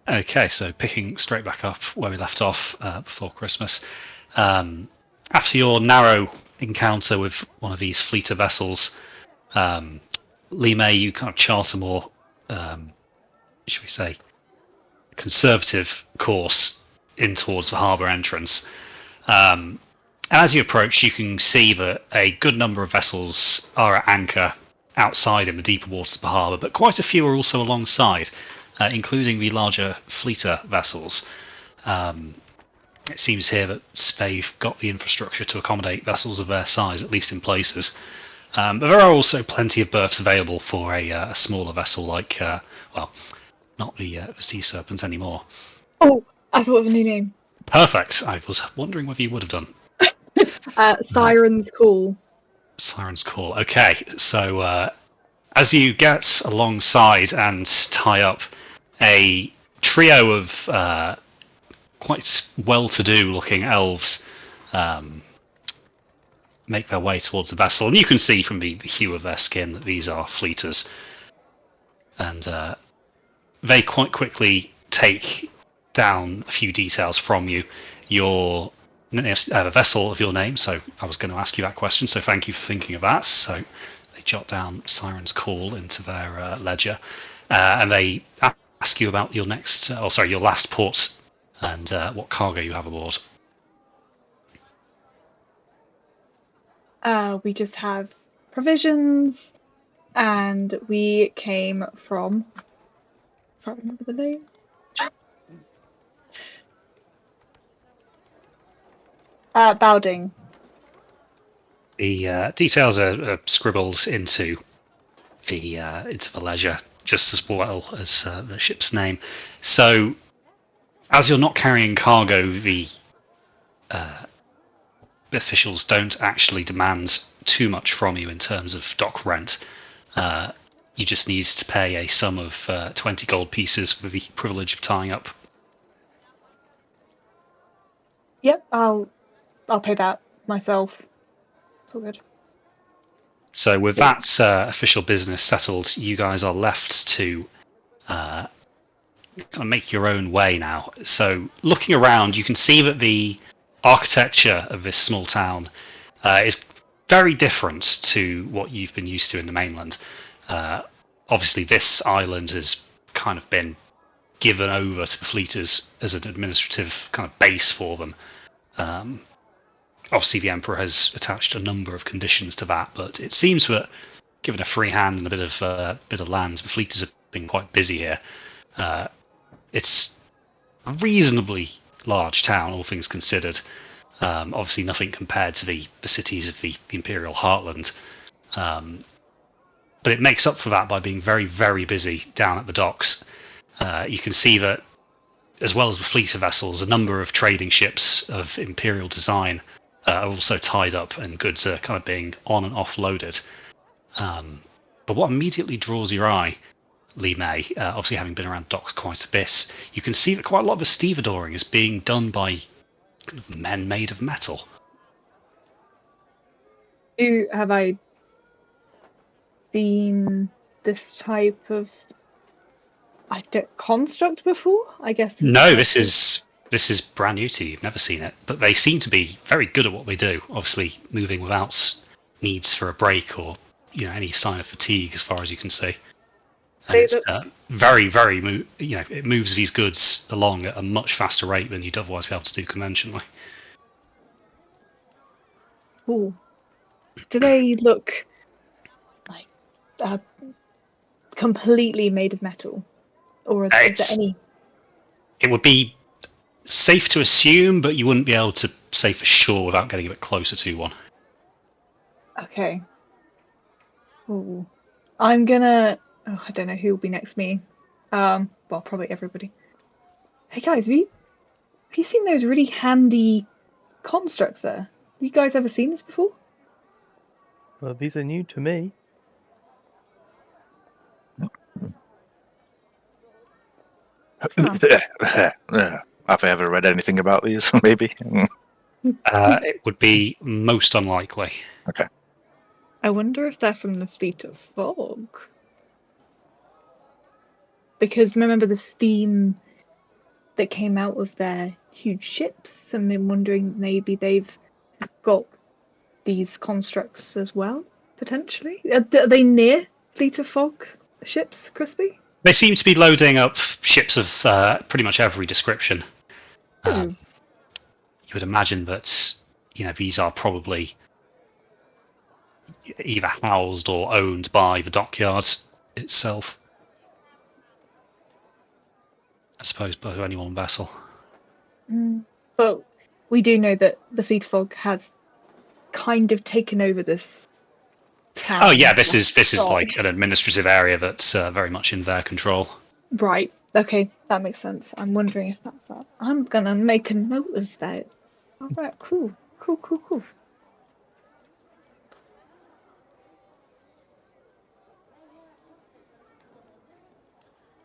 Okay, so picking straight back up where we left off before Christmas. After your narrow encounter with one of these fleeter vessels, Lee May, you kind of chart a more, should we say, conservative course in towards the harbour entrance. And as you approach, you can see that a good number of vessels are at anchor outside in the deeper waters of the harbour, but quite a few are also alongside, including the larger fleeter vessels. It seems here that they've got the infrastructure to accommodate vessels of their size, at least in places. But there are also plenty of berths available for a smaller vessel like, well, not the Sea Serpent anymore. Oh, I thought of a new name. Perfect. I was wondering whether you would have done. Siren's Call. Siren's Call. Okay, so as you get alongside and tie up, a trio of quite well-to-do looking elves make their way towards the vessel, and you can see from the hue of their skin that these are fleeters. And they quite quickly take down a few details from you. Your vessel of your name, so I was going to ask you that question, so thank you for thinking of that. So they jot down Siren's Call into their ledger, and they ask you about your your last port and what cargo you have aboard. We just have provisions, and we came from. I can't remember the name. Bowding. The details are scribbled into the ledger, just as well as the ship's name. So, as you're not carrying cargo, the officials don't actually demand too much from you in terms of dock rent. You just need to pay a sum of 20 gold pieces for the privilege of tying up. Yep, I'll pay that myself. It's all good. So with that official business settled, you guys are left to kind of make your own way now. So looking around, you can see that the architecture of this small town is very different to what you've been used to in the mainland. Obviously, this island has kind of been given over to the fleeters as an administrative kind of base for them. Obviously, the Emperor has attached a number of conditions to that, but it seems that given a free hand and a bit of land, the fleeters have been quite busy here. It's a reasonably large town, all things considered. Obviously, nothing compared to the cities of the Imperial Heartland. But it makes up for that by being very, very busy down at the docks. You can see that, as well as the fleeter vessels, a number of trading ships of Imperial design are also tied up, and goods are kind of being on and offloaded. But what immediately draws your eye, Lee May, obviously having been around docks quite a bit, you can see that quite a lot of the stevedoring is being done by kind of men made of metal. Have I seen this type of construct before? I guess. No, this is brand new to you. You've never seen it, but they seem to be very good at what they do. Obviously, moving without needs for a break or any sign of fatigue, as far as you can see. And it's very, very, it moves these goods along at a much faster rate than you'd otherwise be able to do conventionally. Cool. Do they look like completely made of metal, or is there any? It would be safe to assume, but you wouldn't be able to say for sure without getting a bit closer to one. Okay. Ooh. I'm gonna. Oh, I don't know who will be next to me. Well, probably everybody. Hey guys, have you seen those really handy constructs there? Have you guys ever seen this before? Well, these are new to me. Have I ever read anything about these? Maybe. It would be most unlikely. Okay. I wonder if they're from the Fleet of Fog. Because remember the steam that came out of their huge ships, and I'm wondering maybe they've got these constructs as well, potentially. Are they near Fleet of Fog ships, Crispy? They seem to be loading up ships of pretty much every description. Ooh. You would imagine that these are probably either housed or owned by the dockyard itself. I suppose by only one vessel. But we do know that the Fleet of Fog has kind of taken over this town. Oh yeah, this is like an administrative area that's very much in their control. Right. Okay, that makes sense. I'm wondering if that's that. I'm gonna make a note of that. All right. Cool.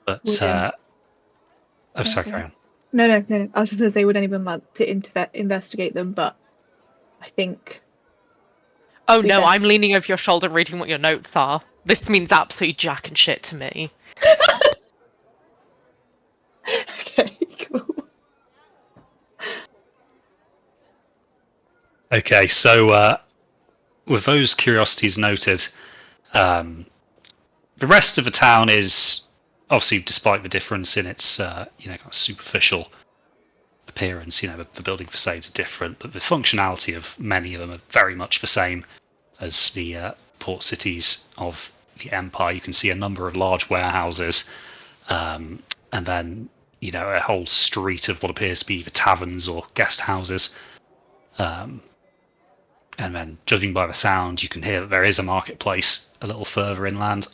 But William. oh, sorry, Okay. carry on. No. I was going to say, would anyone like to investigate them? But I think. Oh We no, I'm best- leaning over your shoulder reading what your notes are. This means absolutely jack and shit to me. Okay. Cool. Okay, so with those curiosities noted, the rest of the town is obviously, despite the difference in its kind of superficial appearance, the building facades are different, but the functionality of many of them are very much the same as the port cities of the Empire. You can see a number of large warehouses, and then a whole street of what appears to be either taverns or guest houses. And then, judging by the sound, you can hear that there is a marketplace a little further inland.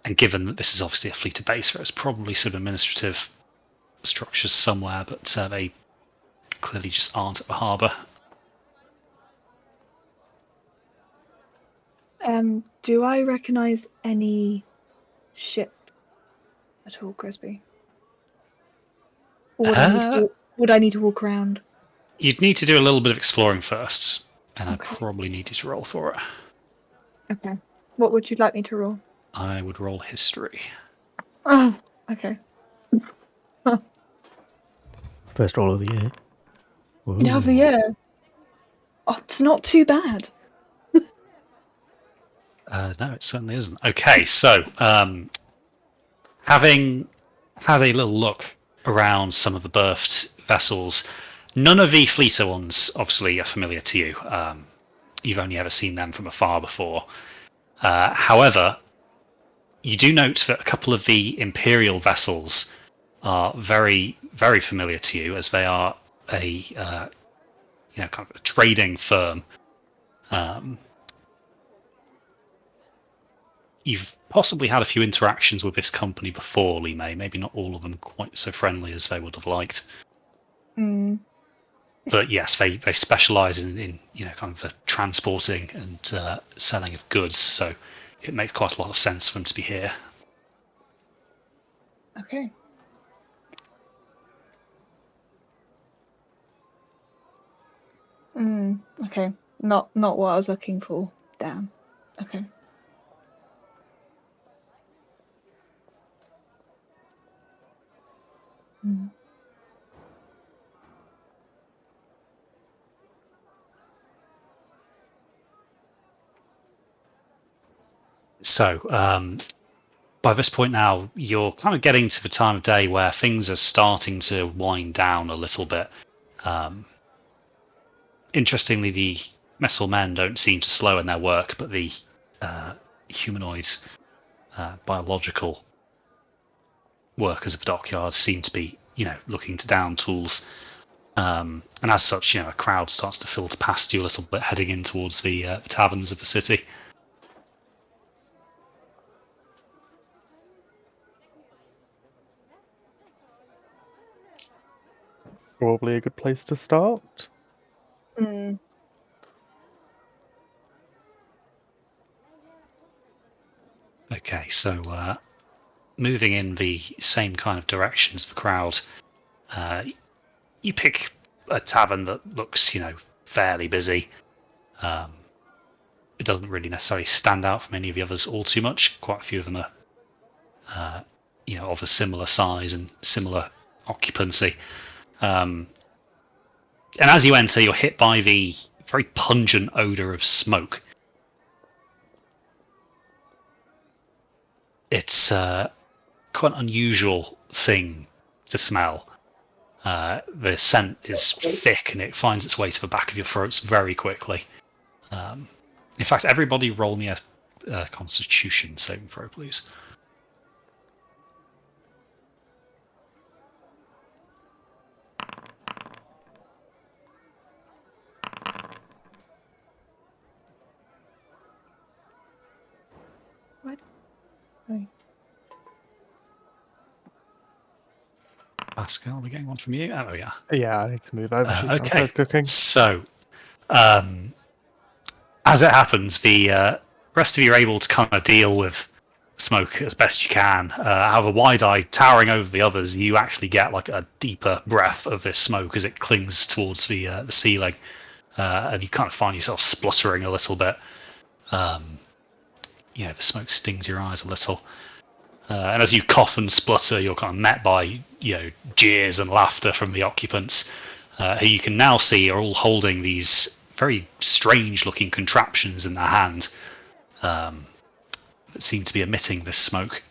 And given that this is obviously a fleet of base, there's probably some administrative structures somewhere, but they clearly just aren't at the harbour. Do I recognise any ship at all, Crispy? Or would I need to walk around? You'd need to do a little bit of exploring first, and Okay. I'd probably need you to roll for it. Okay. What would you like me to roll? I would roll history. Oh, okay. First roll of the year. Whoa. Yeah, the year. Oh, it's not too bad. No, it certainly isn't. Okay, so having had a little look around some of the berthed vessels, none of the fleeter ones obviously are familiar to you. You've only ever seen them from afar before. However, you do note that a couple of the Imperial vessels are very, very familiar to you, as they are a kind of a trading firm. You've possibly had a few interactions with this company before, Lee May. Maybe not all of them quite so friendly as they would have liked. But yes, they specialise in kind of the transporting and selling of goods. So it makes quite a lot of sense for them to be here. Okay. Okay. Not what I was looking for. Damn. Okay. So by this point now, you're kind of getting to the time of day where things are starting to wind down a little bit. Interestingly, the metal men don't seem to slow in their work, but the humanoid biological workers of the dockyards seem to be, looking to down tools. And as such, a crowd starts to filter past you a little bit, heading in towards the taverns of the city. Probably a good place to start. Okay, so moving in the same kind of direction as the crowd, you pick a tavern that looks, fairly busy. It doesn't really necessarily stand out from any of the others all too much. Quite a few of them are, of a similar size and similar occupancy. And as you enter, you're hit by the very pungent odor of smoke. It's quite an unusual thing to smell. The scent is thick and it finds its way to the back of your throats very quickly. In fact, everybody roll me a Constitution saving throw, please. What? Sorry. Pascal, we're getting one from you. Oh yeah. Yeah, I need to move over. She's Okay. downstairs cooking. So, as it happens, the rest of you are able to kind of deal with smoke as best you can. Have a wide eye towering over the others. You actually get like a deeper breath of this smoke as it clings towards the ceiling, and you kind of find yourself spluttering a little bit. The smoke stings your eyes a little. And as you cough and splutter, you're kind of met by jeers and laughter from the occupants, who you can now see are all holding these very strange-looking contraptions in their hand that seem to be emitting this smoke.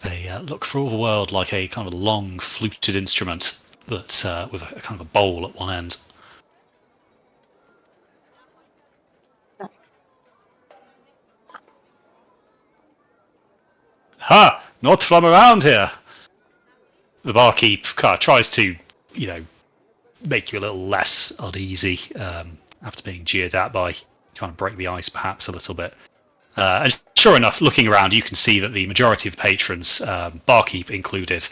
They look for all the world like a kind of long fluted instrument, but with a kind of a bowl at one end. Nice. Ha! Not from around here! The barkeep kind of tries to, make you a little less uneasy after being jeered at by trying to break the ice perhaps a little bit. And sure enough, looking around, you can see that the majority of the patrons, barkeep included,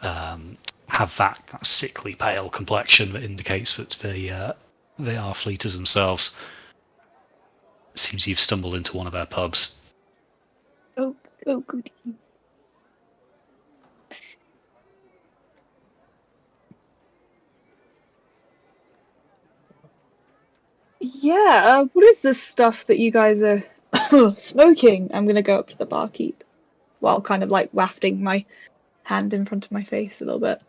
have that kind of sickly pale complexion that indicates that they are fleeters themselves. Seems you've stumbled into one of their pubs. Oh, goody. Yeah, what is this stuff that you guys are smoking? I'm gonna go up to the barkeep while kind of like wafting my hand in front of my face a little bit.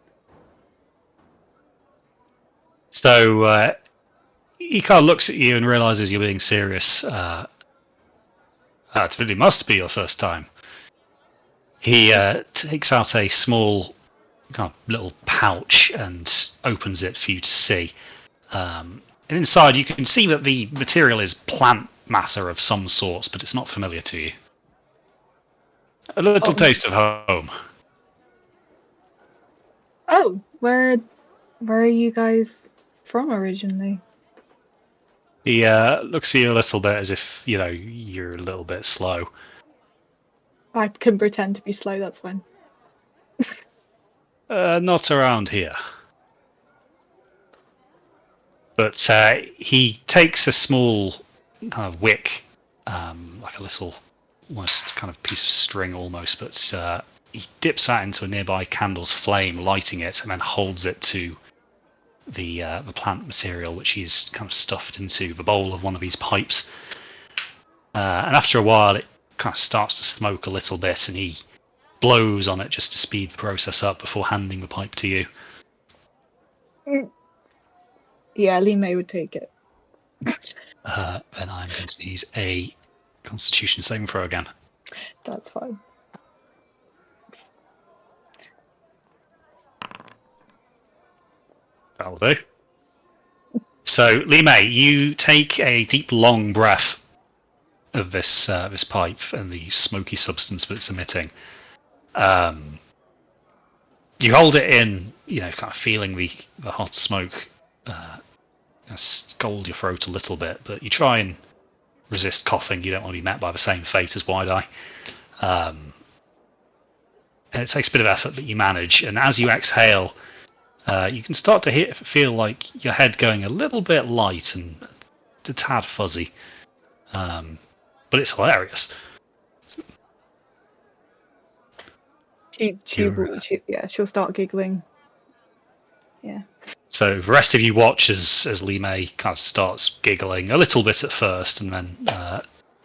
So he kind of looks at you and realizes you're being serious. It really must be your first time. He takes out a small kind of little pouch and opens it for you to see. And inside you can see that the material is plant matter of some sort, but it's not familiar to you. A little taste of home. Oh, where are you guys from originally? He looks at you a little bit as if, you're a little bit slow. I can pretend to be slow, that's fine. Not around here. But he takes a small kind of wick, like a little, almost kind of piece of string almost, but he dips that into a nearby candle's flame, lighting it, and then holds it to the plant material, which he's kind of stuffed into the bowl of one of these pipes. And after a while, it kind of starts to smoke a little bit, and he blows on it just to speed the process up before handing the pipe to you. Yeah, Lee May would take it. Then I'm going to use a Constitution saving throw again. That's fine. That'll do. So, Lee May, you take a deep, long breath of this pipe and the smoky substance that it's emitting. You hold it in, kind of feeling the hot smoke scald your throat a little bit, but you try and resist coughing. You don't want to be met by the same fate as Wide Eye. And it takes a bit of effort, but you manage. And as you exhale, you can start to feel like your head going a little bit light and a tad fuzzy. But it's hilarious. She'll start giggling. Yeah. So the rest of you watch as Lee May kind of starts giggling a little bit at first, and then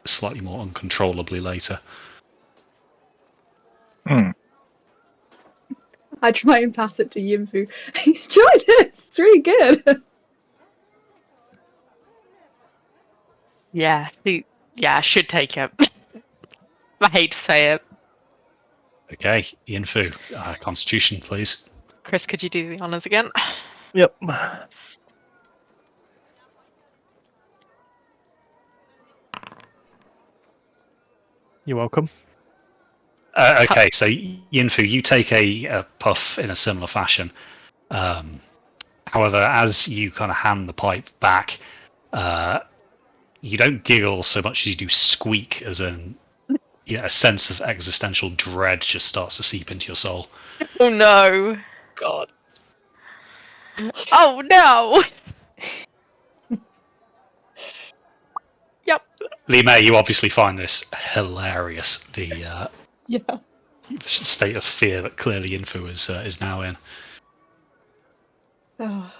slightly more uncontrollably later. Hmm. I try and pass it to Yinfu. Try this. It's really good. Yeah, I should take it. I hate to say it. Okay, Yinfu, Constitution, please. Chris, could you do the honours again? Yep. You're welcome. Okay, so Yinfu, you take a puff in a similar fashion. However, as you kind of hand the pipe back, you don't giggle so much as you do squeak, as in a sense of existential dread just starts to seep into your soul. Oh no! God. Oh no! Yep. Lee May, you obviously find this hilarious. The Yeah. state of fear that clearly Yinfu is now in. Oh,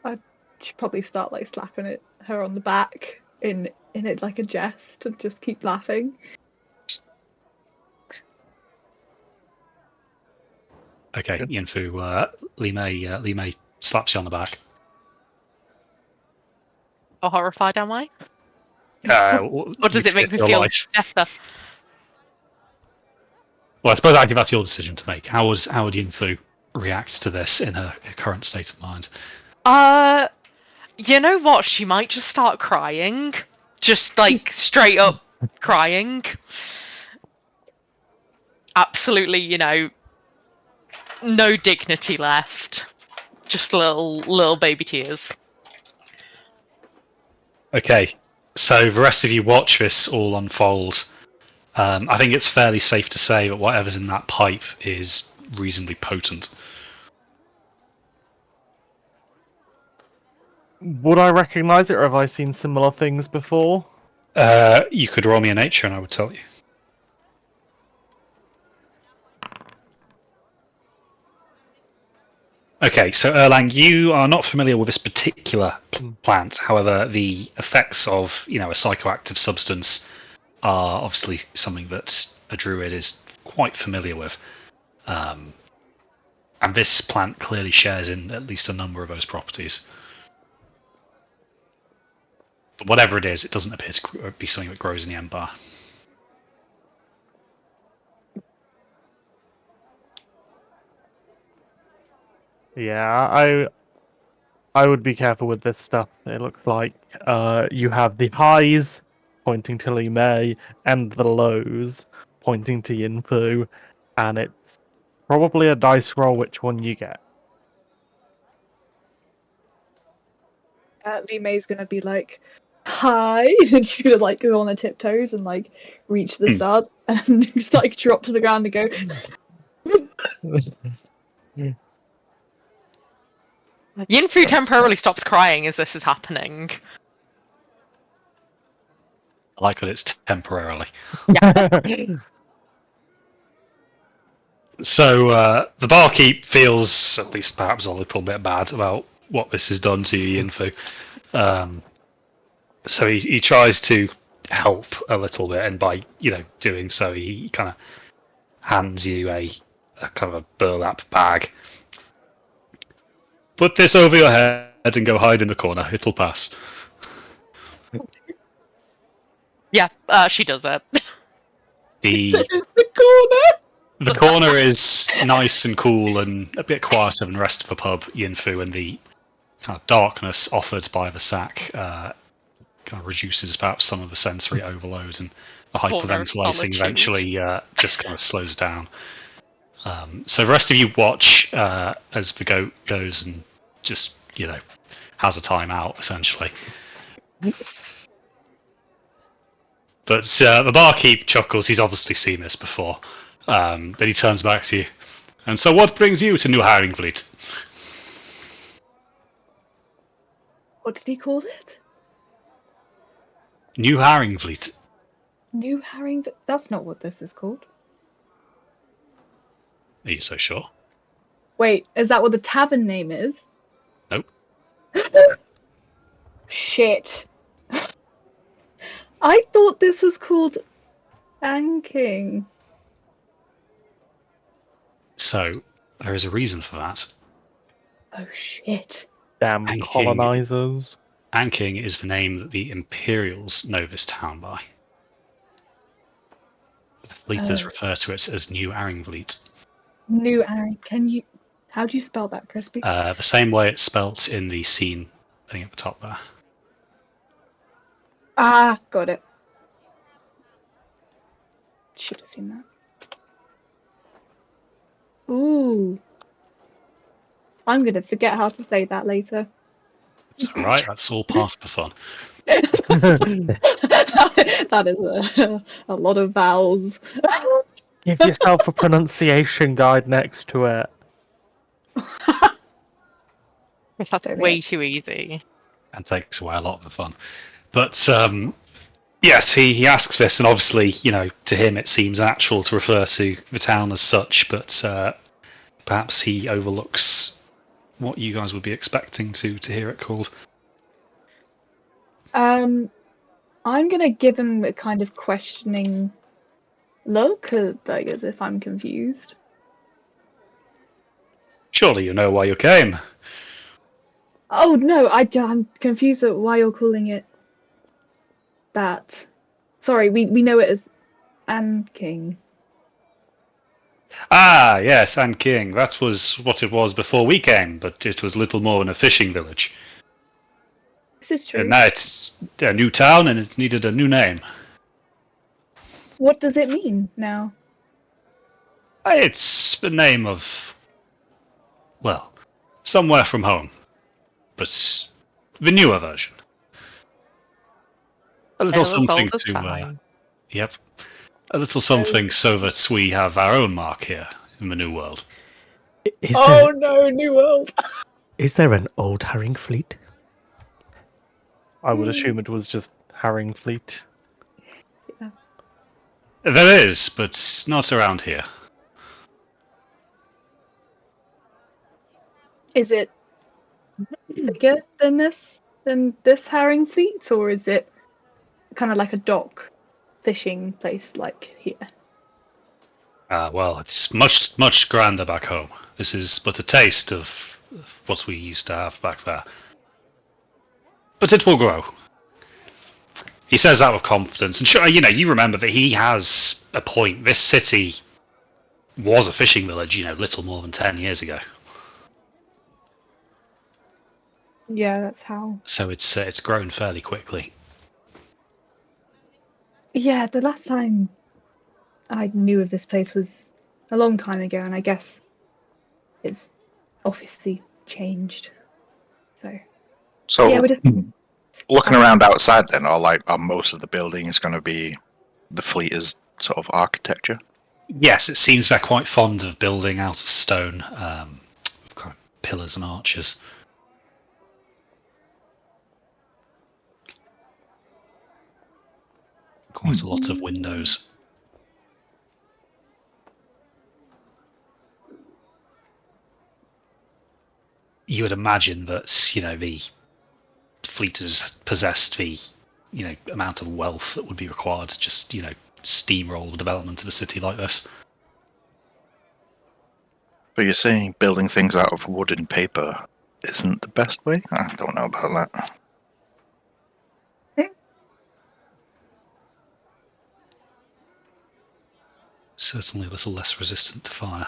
I should probably start like slapping her on the back in it like a jest and just keep laughing. Okay, Yinfu, Lee May slaps you on the back. How horrified am I? Or Or does it make me feel better? Well, I suppose that's your decision to make. How would Yinfu react to this in her current state of mind? You know what? She might just start crying. Just like straight up crying. Absolutely, no dignity left. Just little baby tears. Okay, so the rest of you watch this all unfold. I think it's fairly safe to say that whatever's in that pipe is reasonably potent. Would I recognise it, or have I seen similar things before? You could roll me a nature, and I would tell you. Okay, so Erlang, you are not familiar with this particular plant. However, the effects of a psychoactive substance are obviously something that a druid is quite familiar with, and this plant clearly shares in at least a number of those properties. But whatever it is, it doesn't appear to be something that grows in the Empire. Yeah, I would be careful with this stuff. It looks like you have the highs pointing to Li Mei and the lows pointing to Yinfu, and it's probably a dice roll which one you get. Li Mei's gonna be like, "Hi," and she's gonna like go on her tiptoes and like reach the stars and just like drop to the ground and go. Yinfu temporarily stops crying as this is happening. I like that it's temporarily. So the barkeep feels, at least perhaps a little bit bad about what this has done to you, Yinfu. So he tries to help a little bit, and by doing so, he kind of hands you a kind of a burlap bag. Put this over your head and go hide in the corner. It'll pass. Yeah, she does it. The corner. The corner is nice and cool and a bit quieter than the rest of the pub, Yinfu, and the kind of darkness offered by the sack kind of reduces perhaps some of the sensory overload, and the hyperventilating eventually just kind of slows down. So the rest of you watch as the goat goes and just, has a time out, essentially. But the barkeep chuckles. He's obviously seen this before. Then he turns back to you. And so what brings you to New Haringfleet? What did he call it? New Haringfleet. New Haring. That's not what this is called. Are you so sure? Wait, is that what the tavern name is? Nope. Shit. I thought this was called Anking. So there is a reason for that. Oh shit. Damn Anking. colonizers. Anking is the name that the Imperials know this town by. The Fleeters Oh. refer to it as New Aringfleet. New Aaron, how do you spell that, Crispy? The same way it's spelt in the scene thing at the top there. Ah, got it. Should have seen that. Ooh. I'm going to forget how to say that later. It's alright, that's all part of the fun. That is a lot of vowels. Give yourself a pronunciation guide next to it. That's Don't way think too easy. And takes away a lot of the fun. But yes, he asks this, and obviously, to him it seems natural to refer to the town as such, but perhaps he overlooks what you guys would be expecting to hear it called. I'm gonna give him a kind of questioning look, like as if I'm confused. Surely you know why you came. Oh no, I'm confused at why you're calling it that. Sorry, we know it as Ann King. Ah, yes, and King. That was what it was before we came, but it was little more than a fishing village. This is true. And now it's a new town, and it's needed a new name. What does it mean now? It's the name of, well, somewhere from home, but the newer version. A little Tale as something old as to, time. yep, a little something so that we have our own mark here in the new world. Is Oh no, New World. there an old herring fleet? I would assume it was just Haringfleet. There is, but not around here. Is it bigger than this herring fleet, or is it kind of like a dock fishing place like here? Well, it's much, much grander back home. This is but a taste of what we used to have back there. But it will grow. He says that with confidence. And sure, you remember that he has a point. This city was a fishing village, little more than 10 years ago. Yeah, that's how. So it's grown fairly quickly. Yeah, the last time I knew of this place was a long time ago, and I guess it's obviously changed. So yeah, we're just looking around outside then, or are most of the buildings going to be the fleet's sort of architecture? Yes, it seems they're quite fond of building out of stone, kind of pillars and arches. Quite a lot of windows. You would imagine that, the fleet has possessed the, amount of wealth that would be required to just, steamroll the development of a city like this. So you're saying building things out of wood and paper isn't the best way? I don't know about that. Certainly a little less resistant to fire.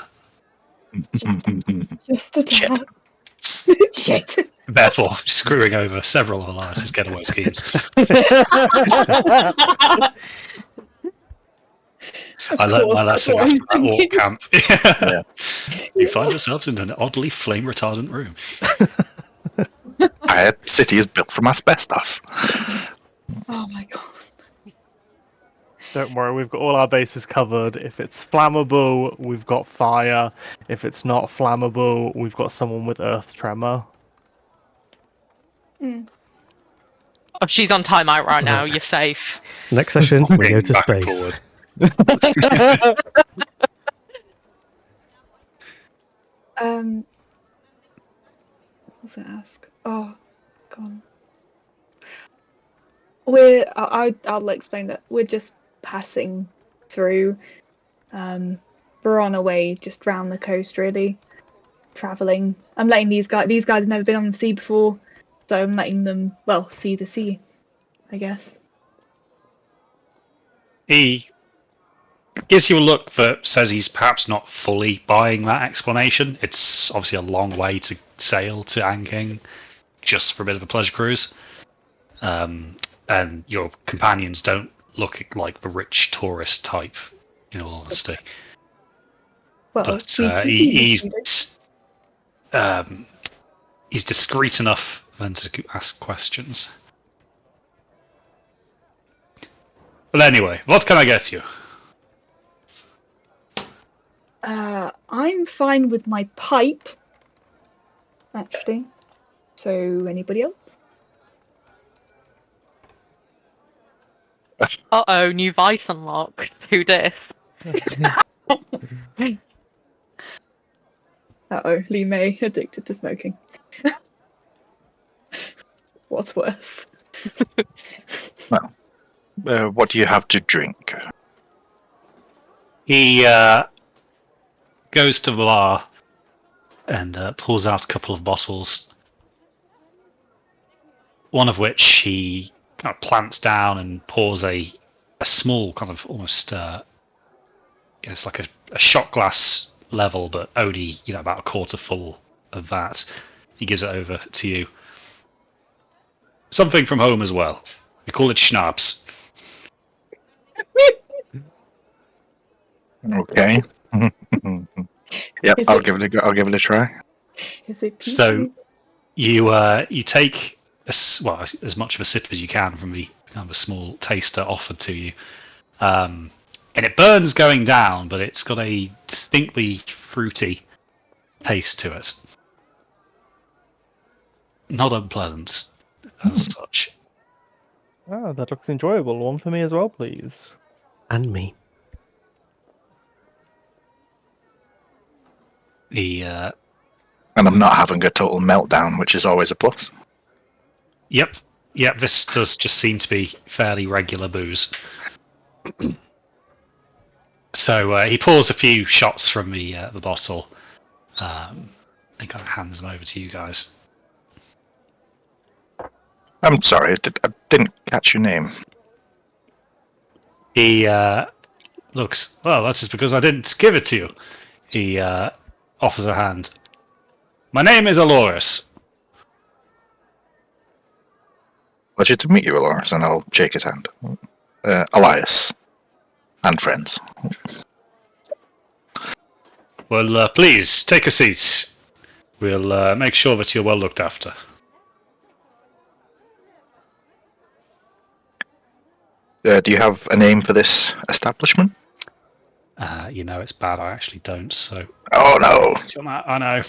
just a tad. Shit. Therefore, screwing over several of Elias's getaway schemes. I learned my lesson after that orc camp. Yeah. You find yourselves in an oddly flame retardant room. Our city is built from asbestos. Oh my god. Don't worry, we've got all our bases covered. If it's flammable, we've got fire. If it's not flammable, we've got someone with earth tremor. Oh, she's on timeout right now. You're safe. Next session, we go to Back and space. forward. What was I ask? Oh, gone. I'll explain that we're just passing through, we're on our way just round the coast, really, traveling. I'm letting these guys have never been on the sea before, so I'm letting them, well, see the sea, I guess. He gives you a look that says he's perhaps not fully buying that explanation. It's obviously a long way to sail to Anking just for a bit of a pleasure cruise. And your companions don't look like the rich tourist type, in all honesty. Well, But he's he's discreet enough then to ask questions. But anyway, what can I get you? I'm fine with my pipe, actually. So, anybody else? Uh-oh, new vice unlocked. Who dis? Uh-oh, Lee May, addicted to smoking. What's worse? What do you have to drink? He goes to the bar and pulls out a couple of bottles. One of which he kind of plants down and pours a small kind of almost it's like a shot glass level, but only about a quarter full of that. He gives it over to you. Something from home as well. We call it schnapps. Okay. Yep, I'll give it a try. Is it So you take as much of a sip as you can from the kind of a small taster offered to you, and it burns going down, but it's got a distinctly fruity taste to it. Not unpleasant as such. Oh, that looks enjoyable. One for me as well, please. And me. And I'm not having a total meltdown, which is always a plus. Yep. This does just seem to be fairly regular booze. So he pours a few shots from the bottle, and kind of hands them over to you guys. I'm sorry, I didn't catch your name. He looks, well, that's just because I didn't give it to you. He offers a hand. My name is Aloris. Pleasure to meet you, Aloris, and I'll shake his hand. Elias. And friends. Well, please, take a seat. We'll make sure that you're well looked after. Do you have a name for this establishment? It's bad, I actually don't, so... Oh, no! I know.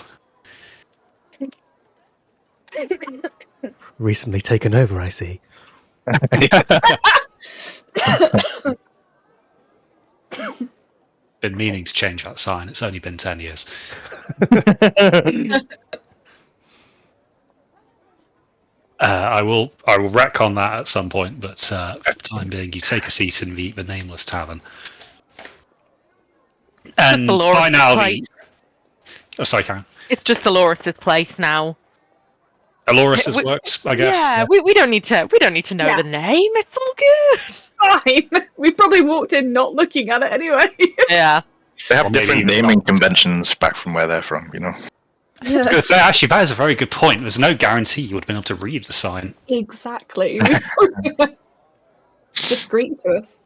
Recently taken over, I see. Been meaning to change that sign, it's only been 10 years. I will retcon that at some point, but for the time being, you take a seat in the Nameless Tavern. And by now, oh, sorry, Karen. It's just Aloris's place now. Aloris's works, I guess. Yeah, we don't need to know Yeah. the name. It's all good. Fine. We probably walked in not looking at it anyway. Yeah. They have Or maybe different even naming not. conventions back from where they're from, Yeah, Actually, that is a very good point. There's no guarantee you would have been able to read the sign. exactly. Just greet to us.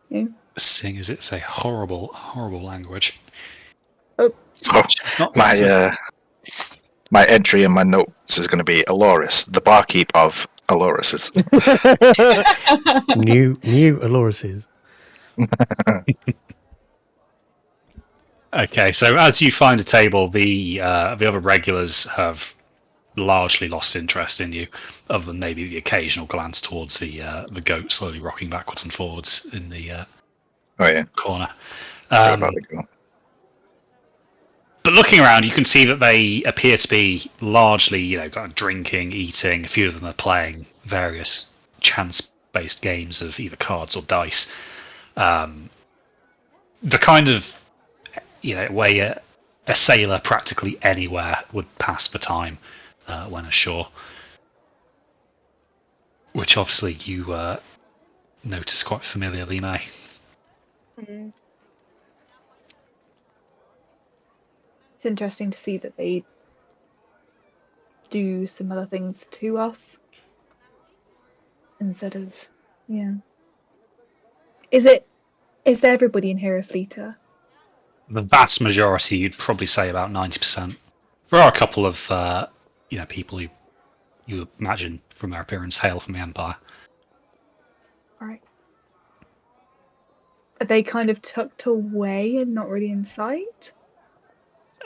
Yeah. Seeing as it's a horrible, horrible language. So Not my entry in my notes is going to be Aloris, the barkeep of Aloris's. New Alorises. Okay, so as you find a table, the other regulars have largely lost interest in you, other than maybe the occasional glance towards the goat slowly rocking backwards and forwards in the Oh, yeah. corner. Forgot about the girl. But looking around, you can see that they appear to be largely, kind of drinking, eating. A few of them are playing various chance-based games of either cards or dice. The kind of where a sailor practically anywhere would pass the time when ashore. Which obviously you notice quite familiarly, May. Mm. It's interesting to see that they do similar things to us instead of, yeah. Is everybody in here a fleeter? The vast majority, you'd probably say about 90%. There are a couple of people who you imagine from their appearance hail from the Empire. Right. Are they kind of tucked away and not really in sight?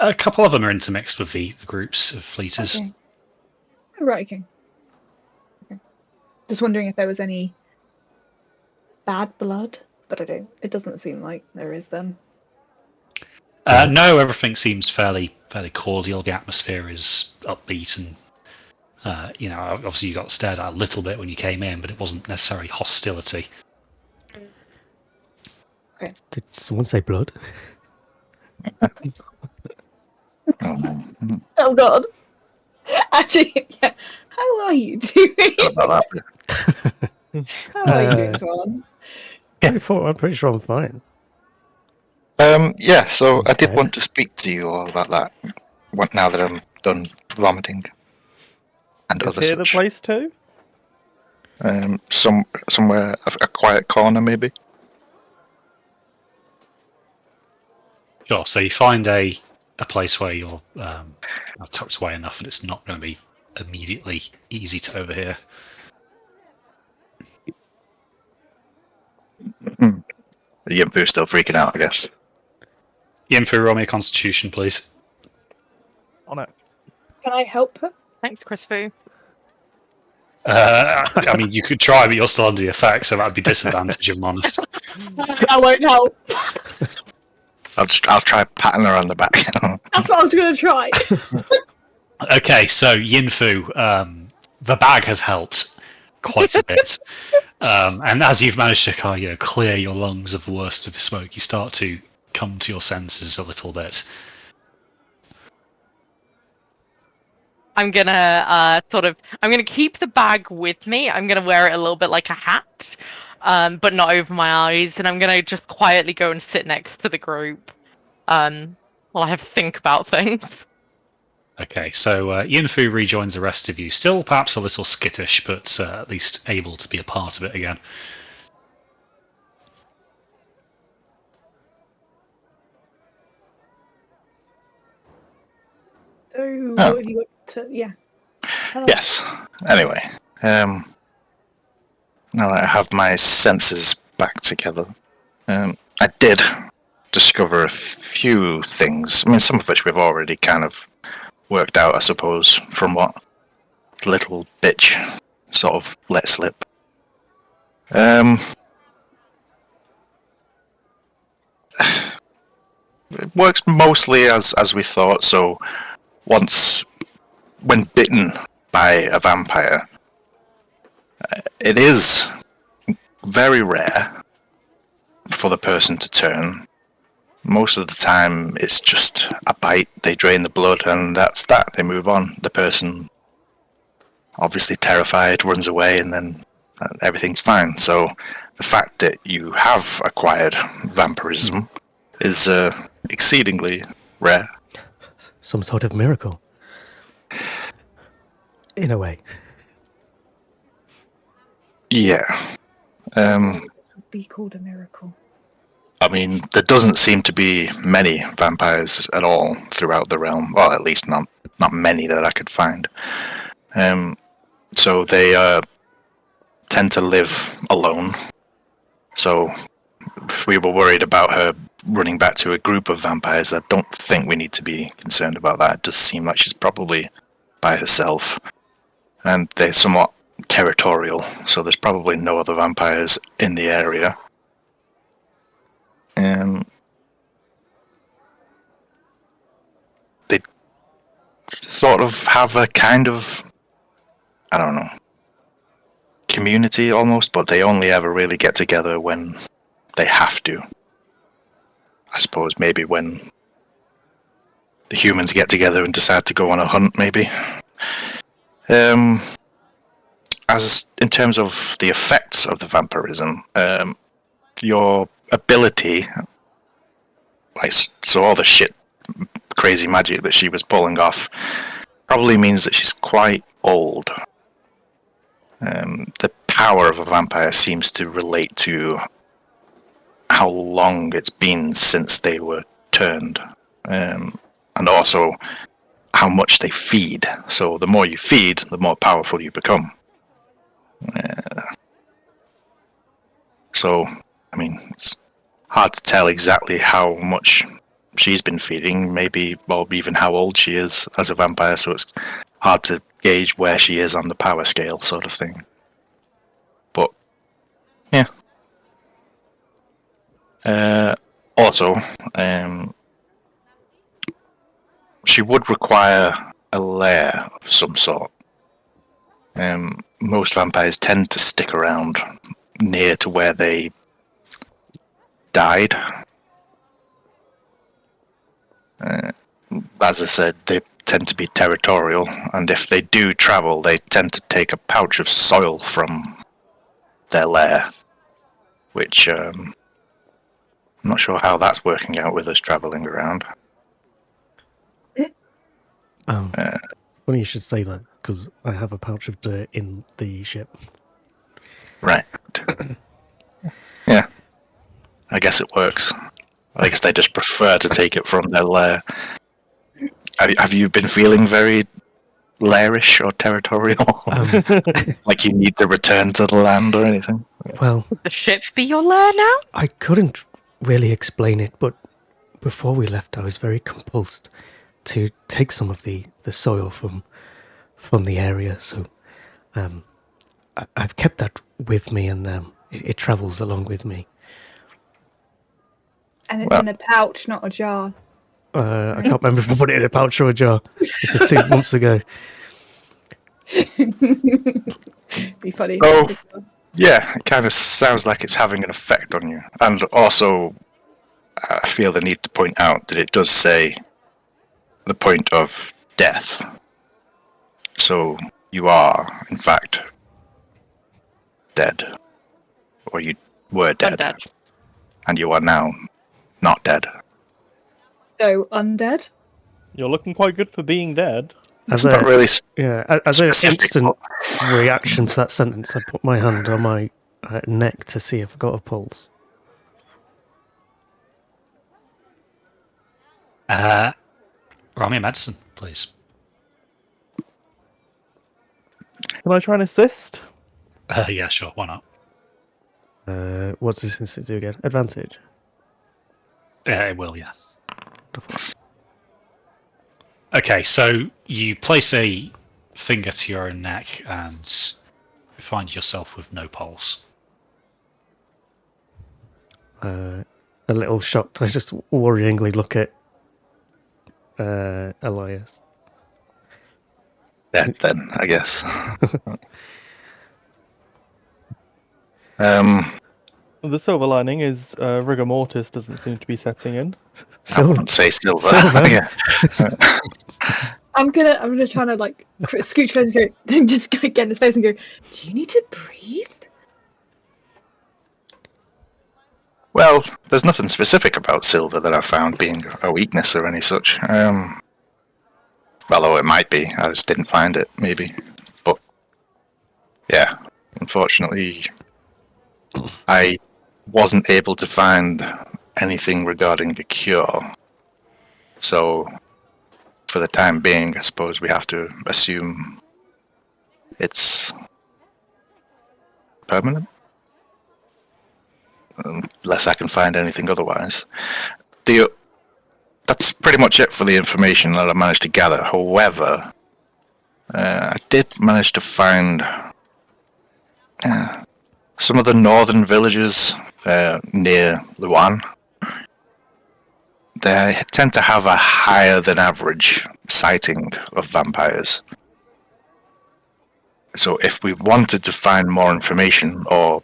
A couple of them are intermixed with the groups of fleeters. Okay. Right, okay. Just wondering if there was any bad blood, but it doesn't seem like there is then. No, everything seems fairly cordial. The atmosphere is upbeat, and obviously you got stared at a little bit when you came in, but it wasn't necessarily hostility. Okay. Did someone say blood? Oh god. Actually, yeah. How are you doing? About that. How are you doing, Swan? I'm pretty sure I'm fine. Yeah, so I did Okay. want to speak to you all about that. Now that I'm done vomiting and Is other here the such. place too? Somewhere a quiet corner, maybe. Sure. So you find a place where you're tucked away enough that it's not going to be immediately easy to overhear. The Yimpu's still freaking out, I guess. Yinfu, roll me a constitution, please. On it. Can I help her? Thanks, Chris Fu. I mean, you could try, but you're still under the effect, so that'd be disadvantage, if I'm honest. I won't help. I'll try patting her on the back. That's what I was going to try. Okay, so Yinfu, the bag has helped quite a bit. And as you've managed to clear your lungs of the worst of the smoke, you start to come to your senses a little bit. I'm gonna I'm gonna keep the bag with me. I'm gonna wear it a little bit like a hat, but not over my eyes. And I'm gonna just quietly go and sit next to the group, while I have to think about things. Okay, so Yinfu rejoins the rest of you, still perhaps a little skittish, but at least able to be a part of it again. So, Oh. what do you want to? Yeah. Tell us. Yes. Anyway, now that I have my senses back together, I did discover a few things. I mean, some of which we've already kind of worked out, I suppose, from what little bitch sort of let slip. It works mostly as we thought. So when bitten by a vampire, it is very rare for the person to turn. Most of the time, it's just a bite, they drain the blood, and that's that. They move on. The person, obviously terrified, runs away, and then everything's fine. So the fact that you have acquired vampirism is exceedingly rare. Some sort of miracle. In a way. Yeah. Would be called a miracle. I mean, there doesn't seem to be many vampires at all throughout the realm. Well, at least not many that I could find. So they tend to live alone. So if we were worried about her running back to a group of vampires, I don't think we need to be concerned about that. It does seem like she's probably by herself. And they're somewhat territorial, so there's probably no other vampires in the area. They sort of have a kind of, I don't know, community almost, but they only ever really get together when they have to. I suppose maybe when the humans get together and decide to go on a hunt, maybe. As in terms of the effects of the vampirism, your ability, like, so all the shit, crazy magic that she was pulling off, probably means that she's quite old. The power of a vampire seems to relate to how long it's been since they were turned, and also how much they feed. So the more you feed, the more powerful you become. So, I mean, it's hard to tell exactly how much she's been feeding, maybe, or even how old she is as a vampire, so it's hard to gauge where she is on the power scale, sort of thing. But, yeah. Also, she would require a lair of some sort. Most vampires tend to stick around near to where they died. As I said, they tend to be territorial, and if they do travel, they tend to take a pouch of soil from their lair, which I'm not sure how that's working out with us traveling around. Funny you should say that, because I have a pouch of dirt in the ship. Right. Yeah. I guess it works. I guess they just prefer to take it from their lair. Have you been feeling very lairish or territorial? Like you need to return to the land or anything? Well, Would the ship be your lair now? I couldn't really explain it, but before we left, I was very compulsed to take some of the soil from the area. So I've kept that with me, and it travels along with me. And it's in a pouch, not a jar. I can't remember if I put it in a pouch or a jar. This was 2 months ago. Be funny. Oh. Yeah, it kind of sounds like it's having an effect on you. And also, I feel the need to point out that it does say the point of death. So you are, in fact, dead. Or you were dead. I'm dead. And you are now not dead. So, undead? You're looking quite good for being dead. It's not really As an specific. instant reaction to that sentence, I put my hand on my neck to see if I got a pulse. Roll me a medicine, please. Can I try and assist? Yeah, sure. Why not? What's this instant do again? Advantage. Yeah, it will. Yeah. Okay, so you place a finger to your own neck and find yourself with no pulse. A little shocked. I just worryingly look at Elias. Dead then, I guess. The silver lining is rigor mortis doesn't seem to be setting in. I wouldn't say silver. Silver. Yeah. I'm gonna try to like scooch over and go, just get in his face and go, do you need to breathe? Well, there's nothing specific about silver that I found being a weakness or any such. Although it might be, I just didn't find it, maybe. But, yeah, unfortunately, I wasn't able to find anything regarding the cure. So, for the time being, I suppose we have to assume it's permanent. Unless I can find anything otherwise. That's pretty much it for the information that I managed to gather. However, I did manage to find some of the northern villages near Luan. They tend to have a higher than average sighting of vampires. So if we wanted to find more information, or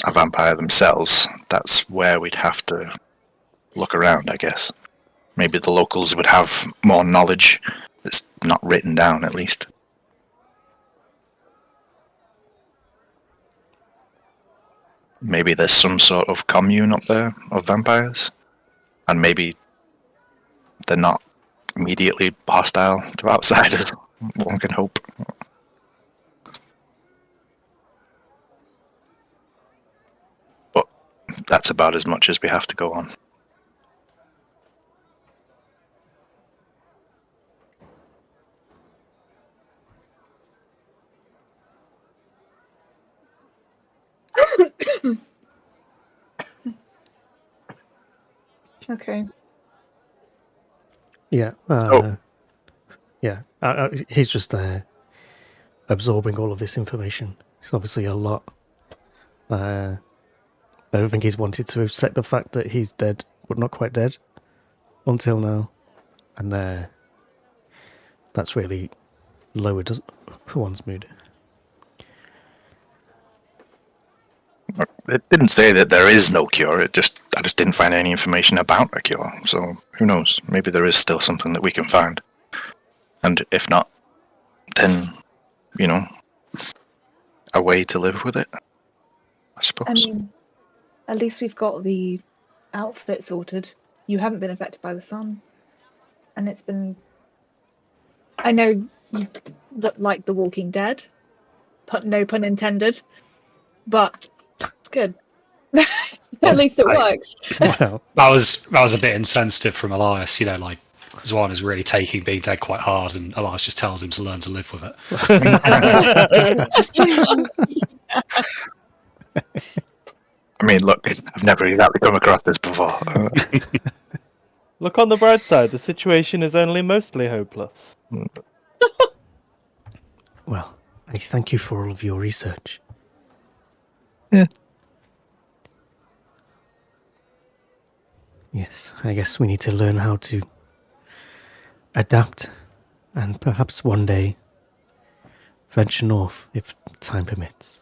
a vampire themselves, that's where we'd have to look around, I guess. Maybe the locals would have more knowledge that's not written down, at least. Maybe there's some sort of commune up there of vampires, and maybe they're not immediately hostile to outsiders. One can hope. But that's about as much as we have to go on. Okay. Yeah. Oh. Yeah. He's just absorbing all of this information. It's obviously a lot. I don't think he's wanted to accept the fact that he's dead, but not quite dead, until now. And that's really lowered one's mood. It didn't say that there is no cure. I just didn't find any information about a cure. So who knows? Maybe there is still something that we can find. And if not, then, a way to live with it, I suppose. I mean, at least we've got the outfit sorted. You haven't been affected by the sun. And it's been... I know you look like The Walking Dead. No pun intended. But it's good. At least it works. Wow. That was a bit insensitive from Elias. Zwan is really taking being dead quite hard, and Elias just tells him to learn to live with it. I mean, look, I've never exactly come across this before. Look on the bright side, the situation is only mostly hopeless. Well, I thank you for all of your research. Yeah. Yes, I guess we need to learn how to adapt, and perhaps one day venture north if time permits.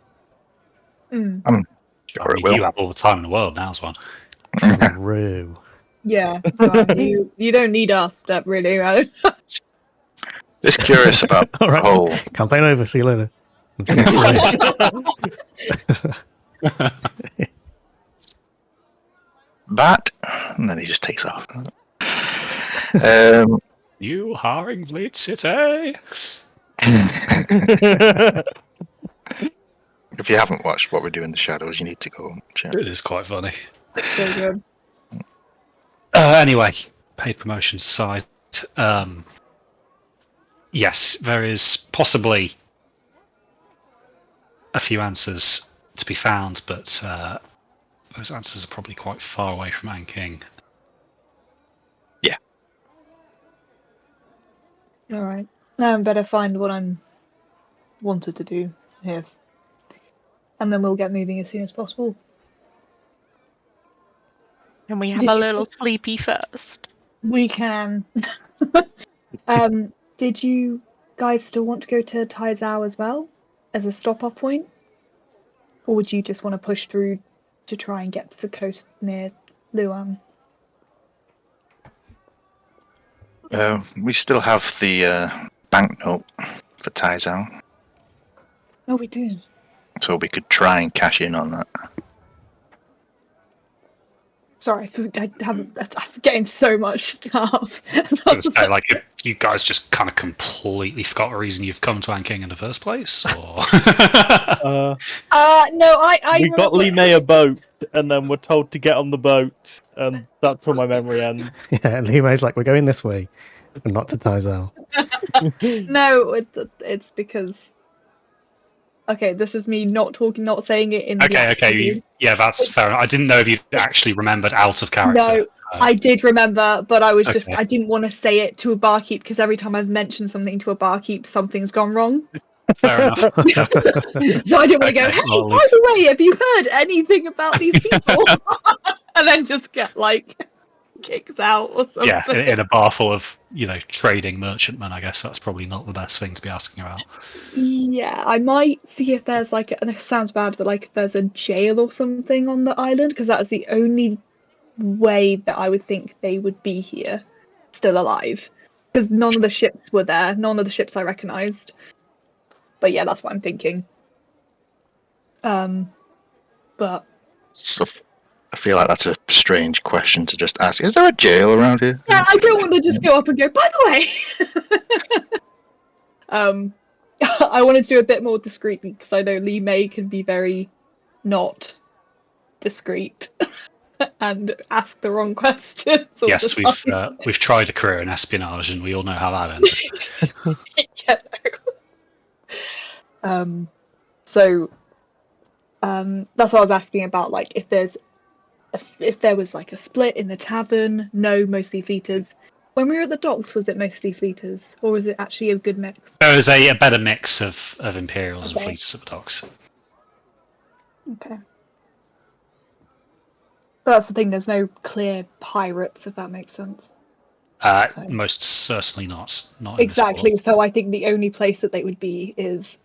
Mm. I'm sure it will. You have all the time in the world now, Zwan. True. Yeah, so you don't need us, that really. Right? Just curious about All right, the whole... campaign over. See you later. Bat, and then he just takes off. You are in Lead City. If you haven't watched What We Do in the Shadows, you need to go check. It is quite funny. So good. Anyway, paid promotions aside, yes, there is possibly a few answers to be found, but those answers are probably quite far away from Anking. Yeah. All right. Now I better find what I'm wanted to do here, and then we'll get moving as soon as possible. Can we have Did a you little sleepy first? We can. Did you guys still want to go to Taizao as well as a stop-off point, or would you just want to push through to try and get to the coast near Luan? We still have the banknote for Taizao, Oh, we do. so we could try and cash in on that. Sorry, I'm getting so much stuff. I was going to say, if you guys just kind of completely forgot the reason you've come to Anking in the first place, or... No, I We got remember- Lee May a boat, and then we're told to get on the boat, and that's where my memory ends. Yeah, Limay's like, we're going this way, but not to Taizao. No, it's because. Okay, this is me not saying it in. Okay, yeah, that's fair enough. I didn't know if you actually remembered out of character. No, I did remember, but I was just, Okay. I didn't want to say it to a barkeep because every time I've mentioned something to a barkeep, something's gone wrong. Fair enough. Yeah. So I didn't want to go, Okay, hey, well, by the way, have you heard anything about these people? And then just get, kicked out or something. Yeah, in a bar full of, trading merchantmen, I guess that's probably not the best thing to be asking about. Yeah, I might see if there's and it sounds bad, but if there's a jail or something on the island, because that is the only way that I would think they would be here. still alive. Because none of the ships were there. None of the ships I recognised. But yeah, that's what I'm thinking. But So I feel like that's a strange question to just ask. Is there a jail around here? yeah, I don't want to just go up and go, by the way! I wanted to do a bit more discreetly because I know Lee May can be very not discreet and ask the wrong questions. All Yes, the time. we've tried a career in espionage, and we all know how that ended. Yeah, no. So that's what I was asking about. Like, if there was like a split in the tavern, no, mostly fleeters. When we were at the docks, was it mostly fleeters, or was it actually a good mix? There is a better mix of Imperials and Okay. fleets at the docks. Okay. But that's the thing. There's no clear pirates, if that makes sense. Most certainly not. Not in this Exactly. world. So I think the only place that they would be is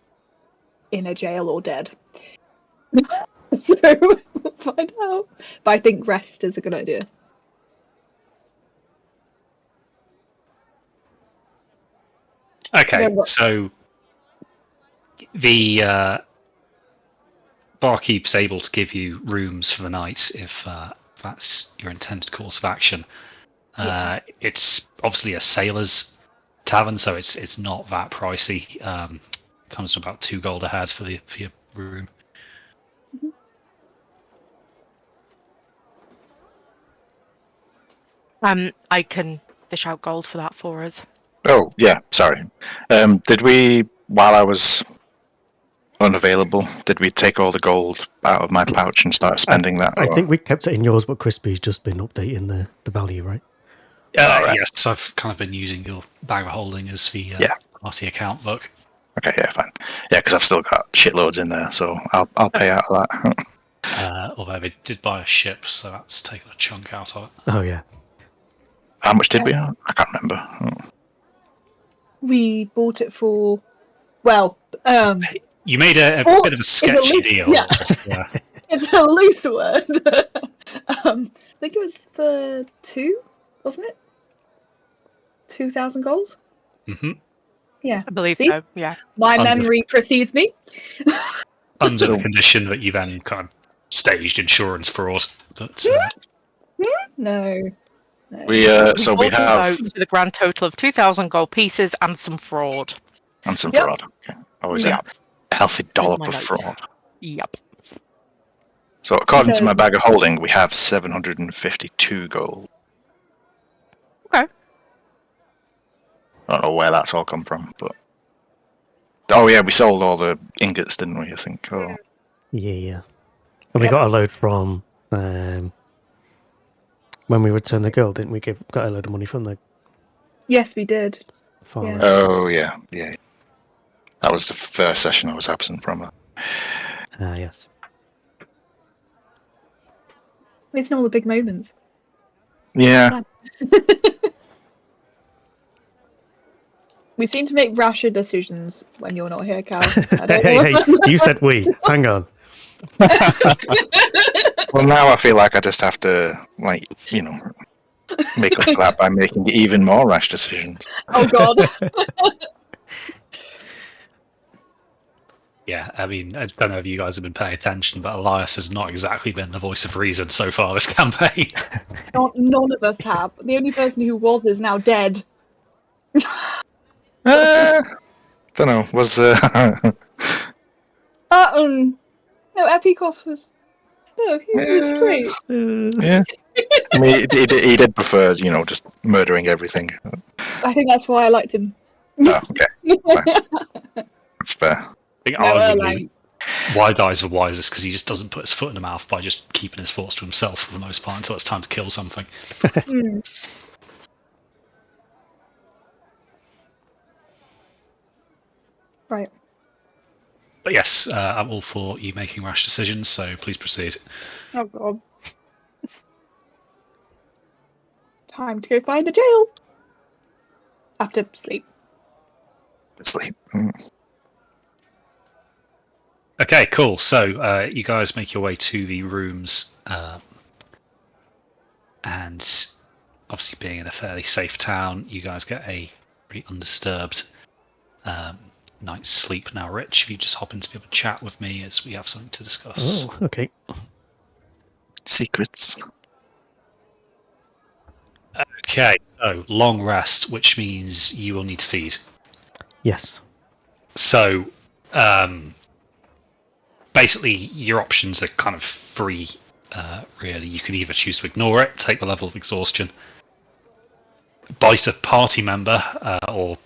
in a jail or dead. So we'll find out. But I think rest is a good idea. Okay, Yeah, but- so the barkeep's able to give you rooms for the night if that's your intended course of action. Yeah. It's obviously a sailor's tavern, so it's not that pricey. Comes to about 2 gold a head for your room. I can fish out gold for that for us. Oh, yeah, sorry. Did we, while I was unavailable, did we take all the gold out of my pouch and start spending that? I or- think we kept it in yours, but Crispy's just been updating the value, right? Alright. Yes, I've kind of been using your bag of holding as the Yeah. party account book. Okay, yeah, fine. Yeah, because I've still got shitloads in there, so I'll pay out of that. Although they did buy a ship, so that's taken a chunk out of it. Oh yeah. How much did we have? I can't remember. We bought it for, well, You made a Bought bit of a is a sketchy loose- deal. yeah. Yeah. it's a loose word. I think it was for 2, wasn't it? 2,000 gold? hmm Yeah. I believe See? so. Yeah. My Under- memory precedes me. Under the So- condition that you then kind of staged insurance fraud. But No. We so we bought them have both for the grand total of 2,000 gold pieces and some fraud. and some Yep. fraud. Okay. Always Yep. a healthy dollop my of note. fraud. Yep. So according to So- my bag of holding, we have 752 gold. Okay. I don't know where that's all come from, but oh yeah, we sold all the ingots, didn't we? I think. Oh, Yeah. And we Yeah. got a load from when we returned the girl, didn't we? Got a load of money from the Yes, we did. farmer. Yeah. oh yeah. That was the first session I was absent from. Yes. It's not all the big moments. Yeah. We seem to make rasher decisions when you're not here, Cal. I don't Hey, know. you said we. Hang on. Well, now I feel like I just have to, like, make up for that by making even more rash decisions. Oh god. yeah, I mean, I don't know if you guys have been paying attention, but Elias has not exactly been the voice of reason so far this campaign. None of us have. The only person who was is now dead. Don't know. Was No, Epikos was. No, he was great. yeah. I mean, he did prefer, just murdering everything. I think that's why I liked him. Oh, okay, that's fair. I think No, arguably, Wide Eyes are wisest because he just doesn't put his foot in the mouth by just keeping his thoughts to himself for the most part until it's time to kill something. Hmm. Right. But yes, I'm all for you making rash decisions, so please proceed. Oh god. Time to go find a jail. After sleep. Sleep. Okay, cool. So you guys make your way to the rooms, and obviously being in a fairly safe town, you guys get a pretty undisturbed night's sleep now. Rich, if you just hop in to be able to chat with me as we have something to discuss. Oh, okay. Secrets. Okay, so long rest, which means you will need to feed. Yes. So, basically, your options are kind of free, really. You can either choose to ignore it, take the level of exhaustion, bite a party member, or,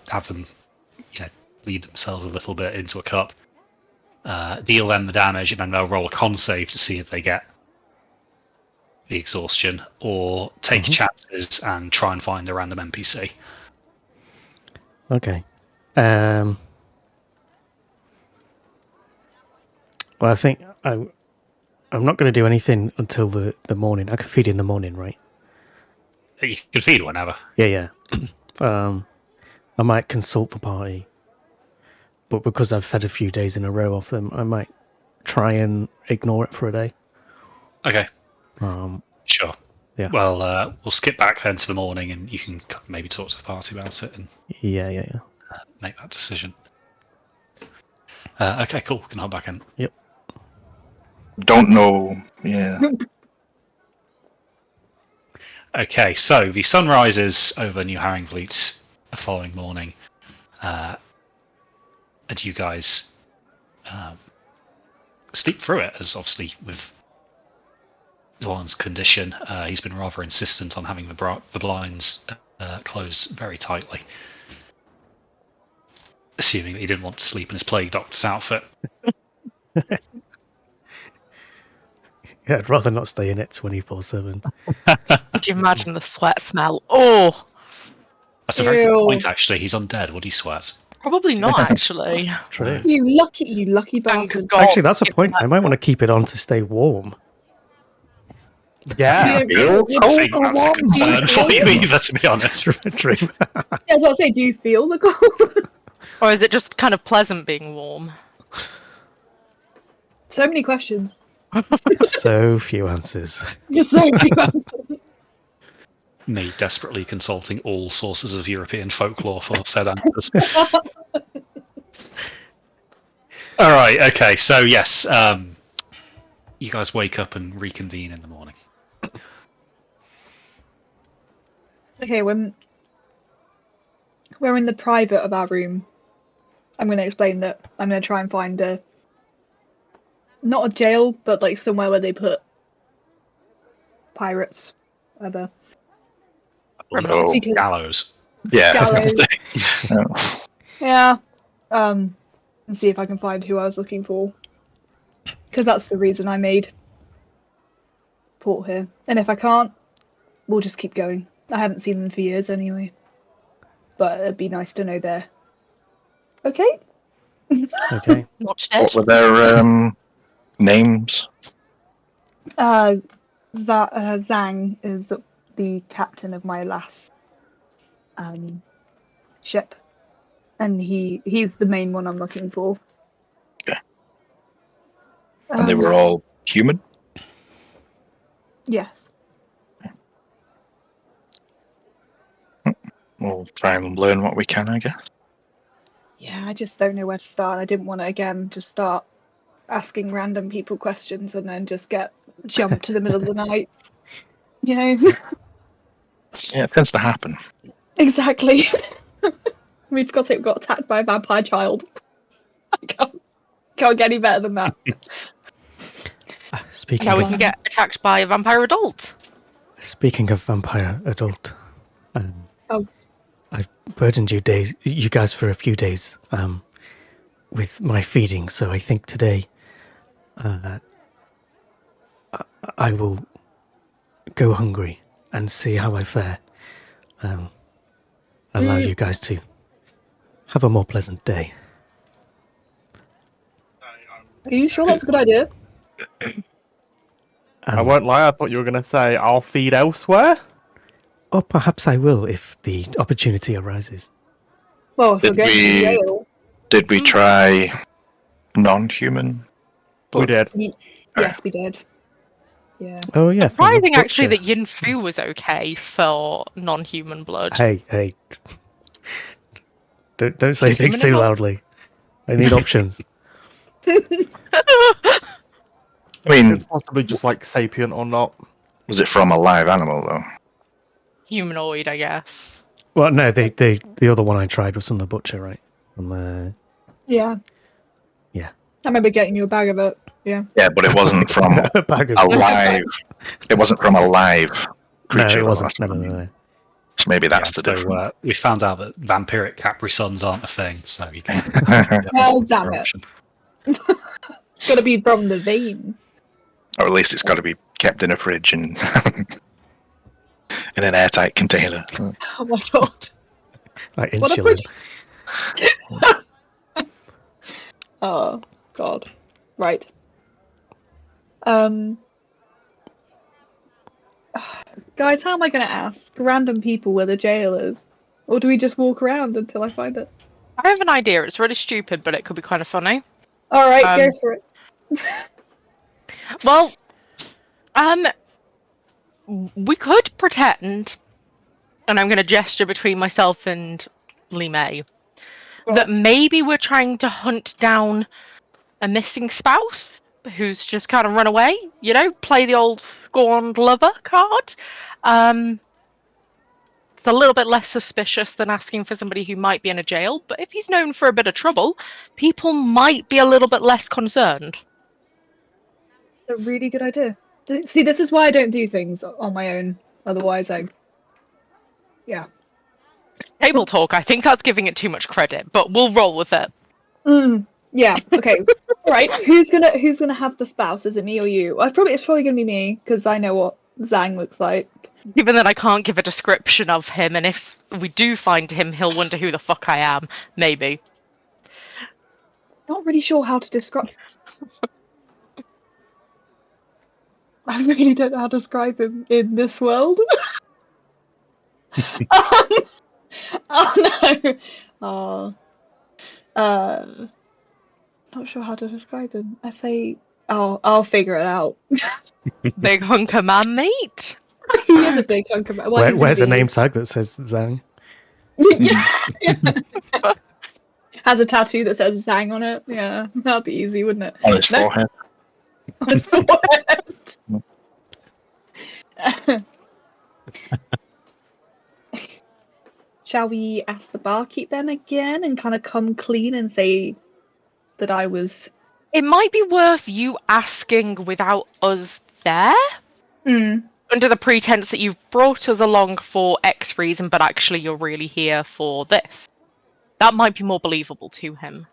have them, lead themselves a little bit into a cup, deal them the damage, and then they'll roll a con save to see if they get the exhaustion, or take chances and try and find a random NPC. Okay. Well, I think I'm not going to do anything until the morning. I can feed in the morning, right? You can feed whenever. Yeah. I might consult the party, but because I've fed a few days in a row off them, I might try and ignore it for a day. Okay. Um, Sure. Yeah. Well, we'll skip back then to the morning, and you can maybe talk to the party about it and yeah. make that decision. Okay, cool. We can hop back in. Yep. Don't know. Yeah. Okay, so the sun rises over New Haringvliet the following morning, and you guys sleep through it, as obviously with Dwan's condition, he's been rather insistent on having the blinds closed very tightly, assuming that he didn't want to sleep in his plague doctor's outfit. Yeah, I'd rather not stay in it 24/7. Could you imagine the sweat smell? Oh, That's a very good Ew. point, actually. He's undead. Would he sweat? probably not actually. True. You lucky Thank bastard. God. Actually, that's a point. I might want to keep it on to stay warm. Yeah. Yeah, I think that's a concern for you either, to be honest. True. I was about to say, do you feel the cold? Or is it just kind of pleasant being warm? So many questions. So few answers. Just so many questions. Me desperately consulting all sources of European folklore for said answers. All right, okay, so yes, you guys wake up and reconvene in the morning. Okay, when we're in the private of our room, I'm going to explain that I'm going to try and find not a jail, but like somewhere where they put pirates. Other. Oh, Gallows. yeah. I was gonna Gallows. say. Oh. Yeah. And see if I can find who I was looking for. Because that's the reason I made port here. And if I can't, we'll just keep going. I haven't seen them for years anyway. But it'd be nice to know they're okay. Okay. Not What dead. were their names? Zhang is the captain of my last ship. And he's the main one I'm looking for. Okay. And they were all human? Yes. We'll try and learn what we can, I guess. Yeah, I just don't know where to start. I didn't want to, again, just start asking random people questions and then just get jumped to the middle of the night. You know? Yeah, it tends to happen. Exactly. We've got attacked by a vampire child. I can't get any better than that. Speaking Now we of can get attacked by a vampire adult. vampire adult, Oh. I've burdened you guys for a few days with my feeding, so I think today I will go hungry and see how I fare. Allow you guys to have a more pleasant day. Are you sure that's a good idea? I won't lie, I thought you were going to say, I'll feed elsewhere. Or perhaps I will if the opportunity arises. Well, if we're Did going to we- jail, Did we try non-human? We did. yes, we did. Yeah. Oh yeah. from the Surprising, actually, butcher. that Yin Fu was okay for non-human blood. Hey. Don't say things Human too and non- loudly. I need options. I mean, It's possibly just like sapient or not. was it from a live animal though? Humanoid, I guess. Well, no, the other one I tried was from the butcher, right? From Yeah. Yeah. I remember getting you a bag of it. Yeah. Yeah, but it wasn't from a bag of a live. It wasn't from a live No, creature. it though, wasn't. that's No, what I no, no, mean. no. So maybe that's Yeah, the so, difference. we found out that vampiric Capri Suns aren't a thing, so you can. Oh, damn it. It's got to be from the vein. Or at least it's got to be kept in a fridge and in an airtight container. Oh my god. Like What a insulin. Oh god. Right. Guys, how am I going to ask random people where the jail is? Or do we just walk around until I find it? I have an idea. It's really stupid, but it could be kind of funny. Alright, go for it. Well, we could pretend, and I'm going to gesture between myself and Lee May, that maybe we're trying to hunt down a missing spouse who's just kind of run away. You know, play the old scorned lover card. It's a little bit less suspicious than asking for somebody who might be in a jail, but if he's known for a bit of trouble, people might be a little bit less concerned. A really good idea. See, this is why I don't do things on my own. Otherwise, yeah. Table talk, I think that's giving it too much credit, but we'll roll with it. Yeah. Okay. All right. Who's gonna have the spouse? Is it me or you? It's probably gonna be me because I know what Zhang looks like. Given that I can't give a description of him, and if we do find him, he'll wonder who the fuck I am. Maybe. Not really sure how to describe. I really don't know how to describe him in this world. Oh no. Not sure how to describe him. I say, I'll figure it out. Big hunk of man meat. He is a big hunk of man. Well, Where's a name tag that says Zhang? Yeah. Has a tattoo that says Zhang on it. Yeah, that'd be easy, wouldn't it? On his forehead. On his forehead. Shall we ask the barkeep then again and kind of come clean and say that I was... It might be worth you asking without us there. Under the pretense that you've brought us along for X reason, but actually you're really here for this. That might be more believable to him.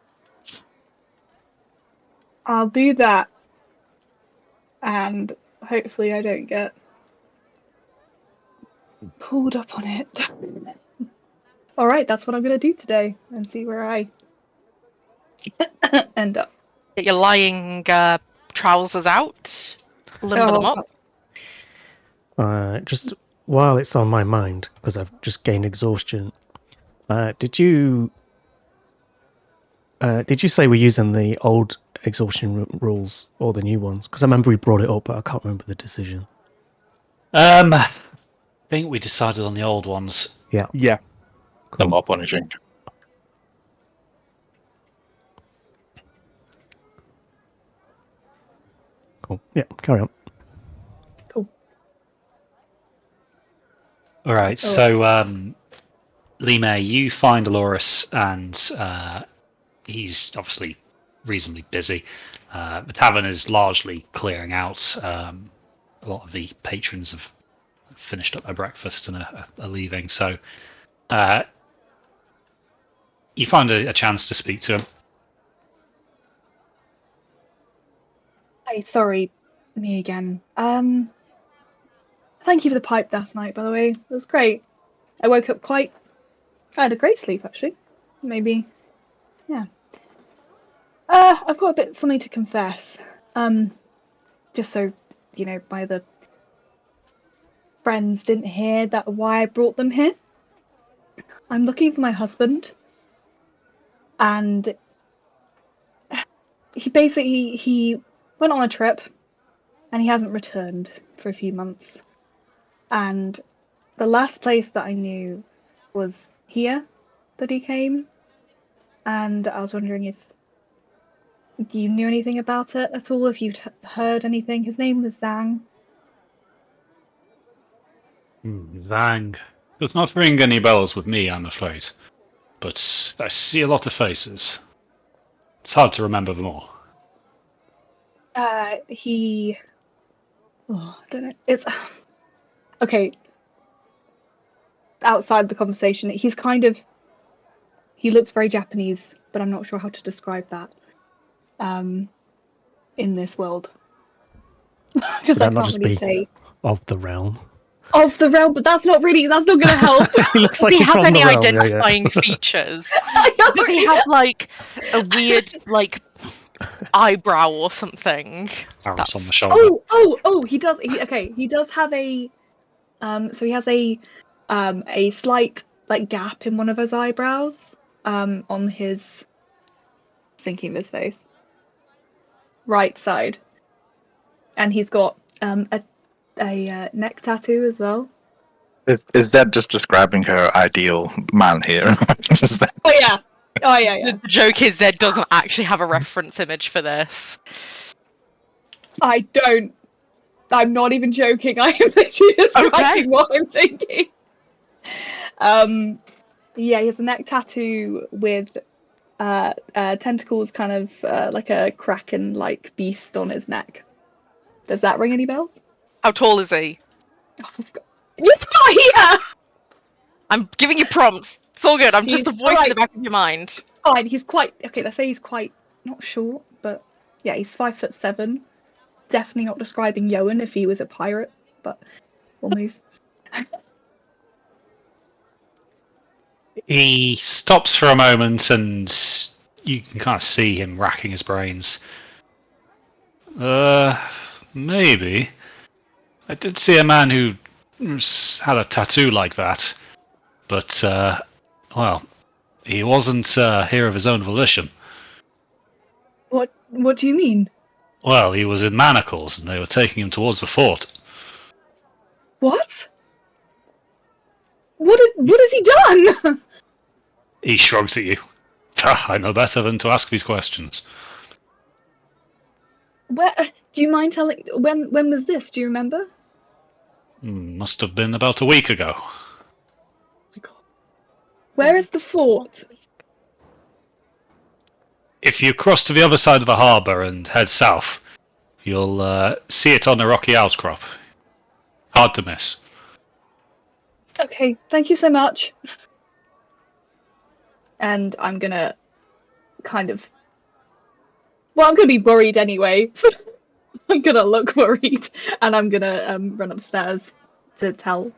I'll do that. And hopefully I don't get pulled up on it. Alright, that's what I'm going to do today. And see where I end up. Get your lying trousers out. Limber them up. Just while it's on my mind, because I've just gained exhaustion, did you say we're using the old exhaustion rules or the new ones? Because I remember we brought it up, but I can't remember the decision. I think we decided on the old ones. Yeah. The more punishing. Cool. Yeah, carry on. Cool. All right, so Lee May, you find Aloris, and he's obviously reasonably busy. The tavern is largely clearing out. A lot of the patrons have finished up their breakfast and are leaving, so you find a chance to speak to him. Hey, sorry, me again. Thank you for the pipe last night, by the way. It was great. I woke up I had a great sleep, actually. Maybe, yeah. I've got a bit something to confess. Just so, my other friends didn't hear why I brought them here. I'm looking for my husband. And he went on a trip and he hasn't returned for a few months. And the last place that I knew was here that he came, and I was wondering if you knew anything about it at all, if you'd heard anything. His name was Zhang. Zhang. Does not ring any bells with me, I'm afraid. But I see a lot of faces. It's hard to remember them all. He... Oh, I don't know. It's... Okay. Outside the conversation, he's kind of... He looks very Japanese, but I'm not sure how to describe that. In this world. Because I that not can't just really be- say... Of the realm. Of the realm, but that's not going to help. He looks Does like he he's have from any the realm. identifying features? I know, Does he have like a weird like eyebrow or something? Arrows on the shoulder. Oh, he does. He does have a so he has a slight like gap in one of his eyebrows on his, thinking of his face, right side, and he's got a neck tattoo as well. Is that just describing her ideal man here? Is that- Oh yeah. The joke is Zed doesn't actually have a reference image for this. I'm not even joking. I am literally describing what I'm thinking. Yeah, he has a neck tattoo with tentacles, kind of like a kraken-like beast on his neck. Does that ring any bells? How tall is he? Oh, you're not here! I'm giving you prompts. It's all good. I'm just a He's voice in the alright. back of your mind. Fine, he's quite... Okay, let's say he's quite... Not short, but... Yeah, he's 5'7". Definitely not describing Yoan if he was a pirate, but we'll move. He stops for a moment and you can kind of see him racking his brains. Maybe. I did see a man who had a tattoo like that, but, well, he wasn't here of his own volition. What do you mean? Well, he was in manacles and they were taking him towards the fort. What? What has he done? He shrugs at you. I know better than to ask these questions. Where? Do you mind telling? When was this? Do you remember? Must have been about a week ago. Oh my God. Where is the fort? If you cross to the other side of the harbour and head south, you'll see it on a rocky outcrop. Hard to miss. Okay, thank you so much. And I'm gonna kind of... Well, I'm gonna be worried anyway. I'm gonna look worried, and I'm gonna run upstairs to tell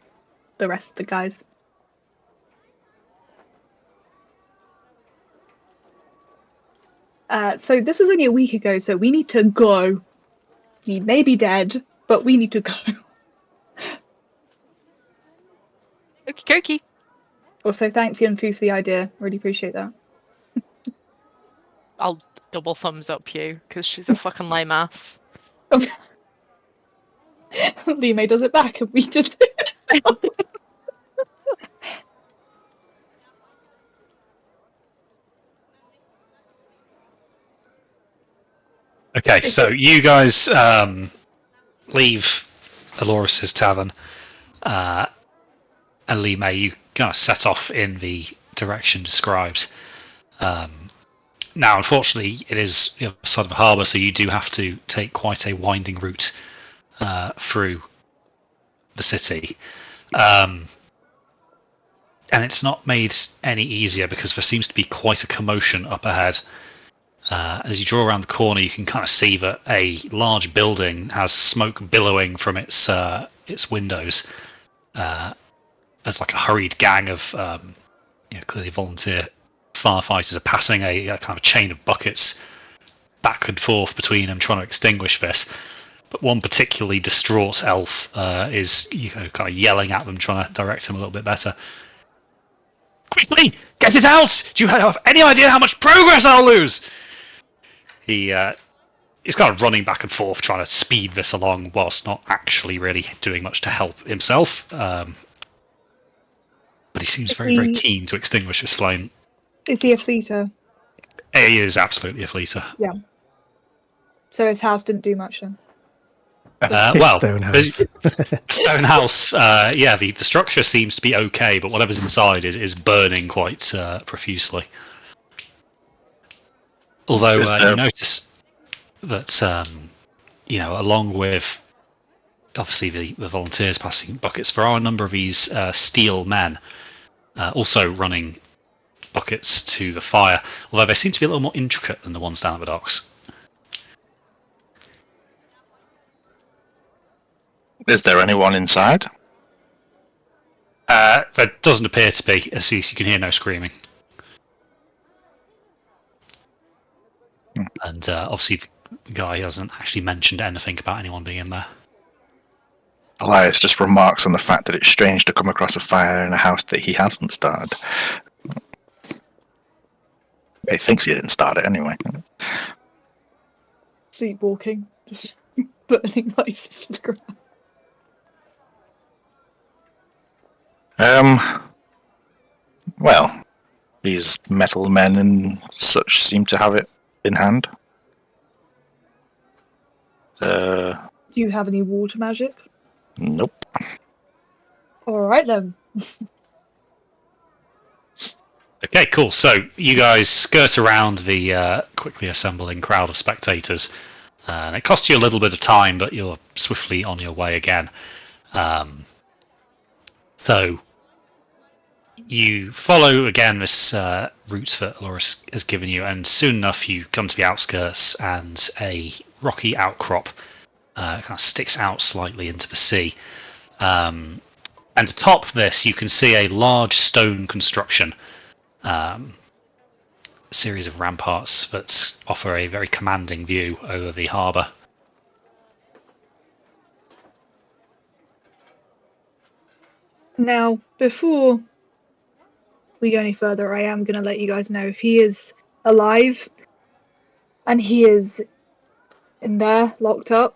the rest of the guys. So this was only a week ago, so we need to go. He may be dead, but we need to go. Okie dokie. Also, thanks Yunfu for the idea. Really appreciate that. I'll double thumbs up you, because she's a fucking lame ass. Lime does it back, and we just... Okay, so you guys leave Aloris's tavern, and Lime, you kind of set off in the direction described. Now, unfortunately, it is the other side of the harbour, so you do have to take quite a winding route through the city. And it's not made any easier because there seems to be quite a commotion up ahead. As you draw around the corner, you can kind of see that a large building has smoke billowing from its windows. As like a hurried gang of clearly volunteer firefighters are passing a kind of chain of buckets back and forth between them, trying to extinguish this. But one particularly distraught elf is kind of yelling at them, trying to direct them a little bit better. Quickly, get it out! Do you have any idea how much progress I'll lose? He he's kind of running back and forth, trying to speed this along, whilst not actually really doing much to help himself. But he seems very, very keen to extinguish this flame. Is he a fleeter? He is absolutely a fleeter. Yeah. So his house didn't do much then. Well, Stone house. stone house. Yeah, the structure seems to be okay, but whatever's inside is burning quite profusely. Although you notice that along with obviously the volunteers passing buckets, there are a number of these steel men also running buckets to the fire. Although they seem to be a little more intricate than the ones down at the docks. Is there anyone inside? There doesn't appear to be, as you can hear no screaming. And obviously the guy hasn't actually mentioned anything about anyone being in there. Elias just remarks on the fact that it's strange to come across a fire in a house that he hasn't started. He thinks he didn't start it anyway. Sleepwalking, just burning lights to the ground. Well, these metal men and such seem to have it in hand. Do you have any water magic? Nope. Alright then. Okay, cool. So you guys skirt around the quickly assembling crowd of spectators. And it costs you a little bit of time, but you're swiftly on your way again. So you follow again this route that Loris has given you, and soon enough you come to the outskirts, and a rocky outcrop kind of sticks out slightly into the sea. And atop this, you can see a large stone construction. Series of ramparts that offer a very commanding view over the harbour. Now, before we go any further, I am going to let you guys know if he is alive and he is in there, locked up,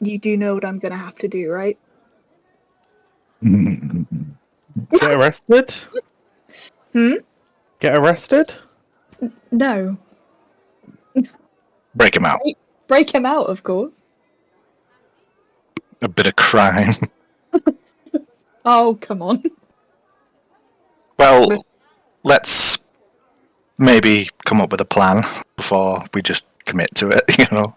you do know what I'm going to have to do, right? Get arrested? Get arrested? No. Break him out. Break him out, of course. A bit of crime. Oh, come on. Well, let's maybe come up with a plan before we just commit to it, you know?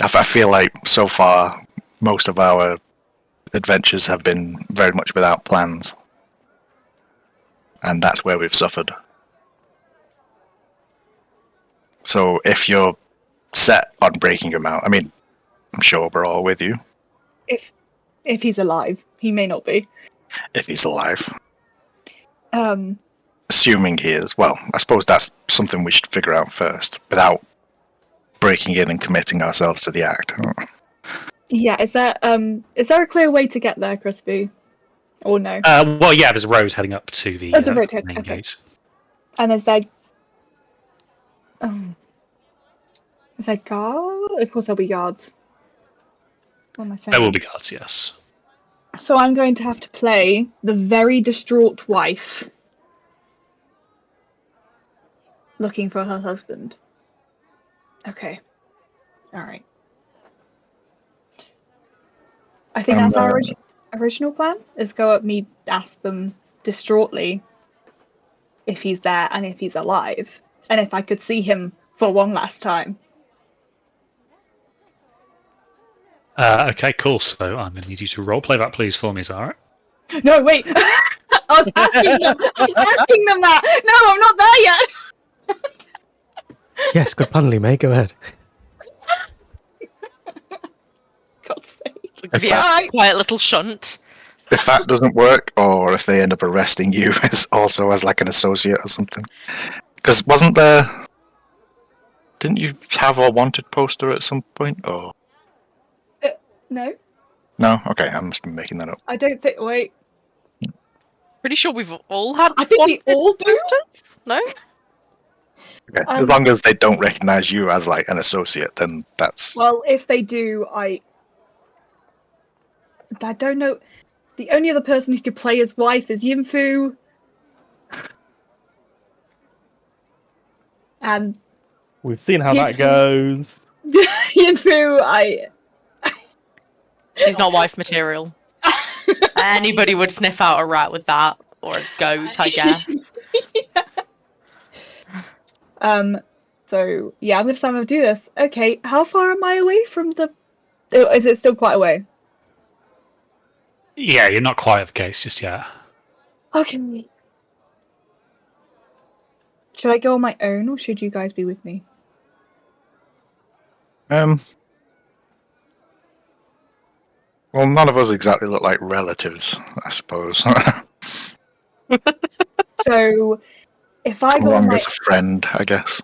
I feel like so far most of our adventures have been very much without plans. And that's where we've suffered. So if you're set on breaking him out, I mean, I'm sure we're all with you. If he's alive. He may not be. If he's alive. Um, Assuming he is. Well, I suppose that's something we should figure out first, without breaking in and committing ourselves to the act. yeah, is there a clear way to get there, Crispy? Or no? Well, yeah, there's a road heading up to the There's a road main okay. gate. And is there... is there guards? Of course there'll be guards. What am I saying? There will be guards, yes. So I'm going to have to play the very distraught wife looking for her husband. Okay. Alright. I think that's our original plan, is go up, me, ask them distraughtly if he's there and if he's alive, and if I could see him for one last time. Okay, cool. So I'm going to need you to roleplay that, please, for me. Is that all right? No, wait! I was asking them! I was asking them that! No, I'm not there yet! Yes, good plan, Lee, go ahead. God's sake. If Yeah, Alright. quiet little shunt. If that doesn't work, or if they end up arresting you also as like an associate or something. Because wasn't there... Didn't you have a wanted poster at some point? Or No, no? Okay, I must be making that up. I don't think. Wait, Pretty sure we've all had. I think we wanted all do. posters? No. Okay. As long as they don't recognize you as like an associate, then that's Well, if they do, I don't know. The only other person who could play his wife is Yinfu. And We've seen how that goes. Yinfu, She's not wife material. Anybody would sniff out a rat with that, or a goat, I guess. So yeah, I'm gonna do this. Okay, how far am I away from the? Is it still quite away? Yeah, you're not quite at the gates just yet. Okay. Should I go on my own, or should you guys be with me? well, none of us exactly look like relatives, I suppose. So, if I go on Along my as a friend, I guess.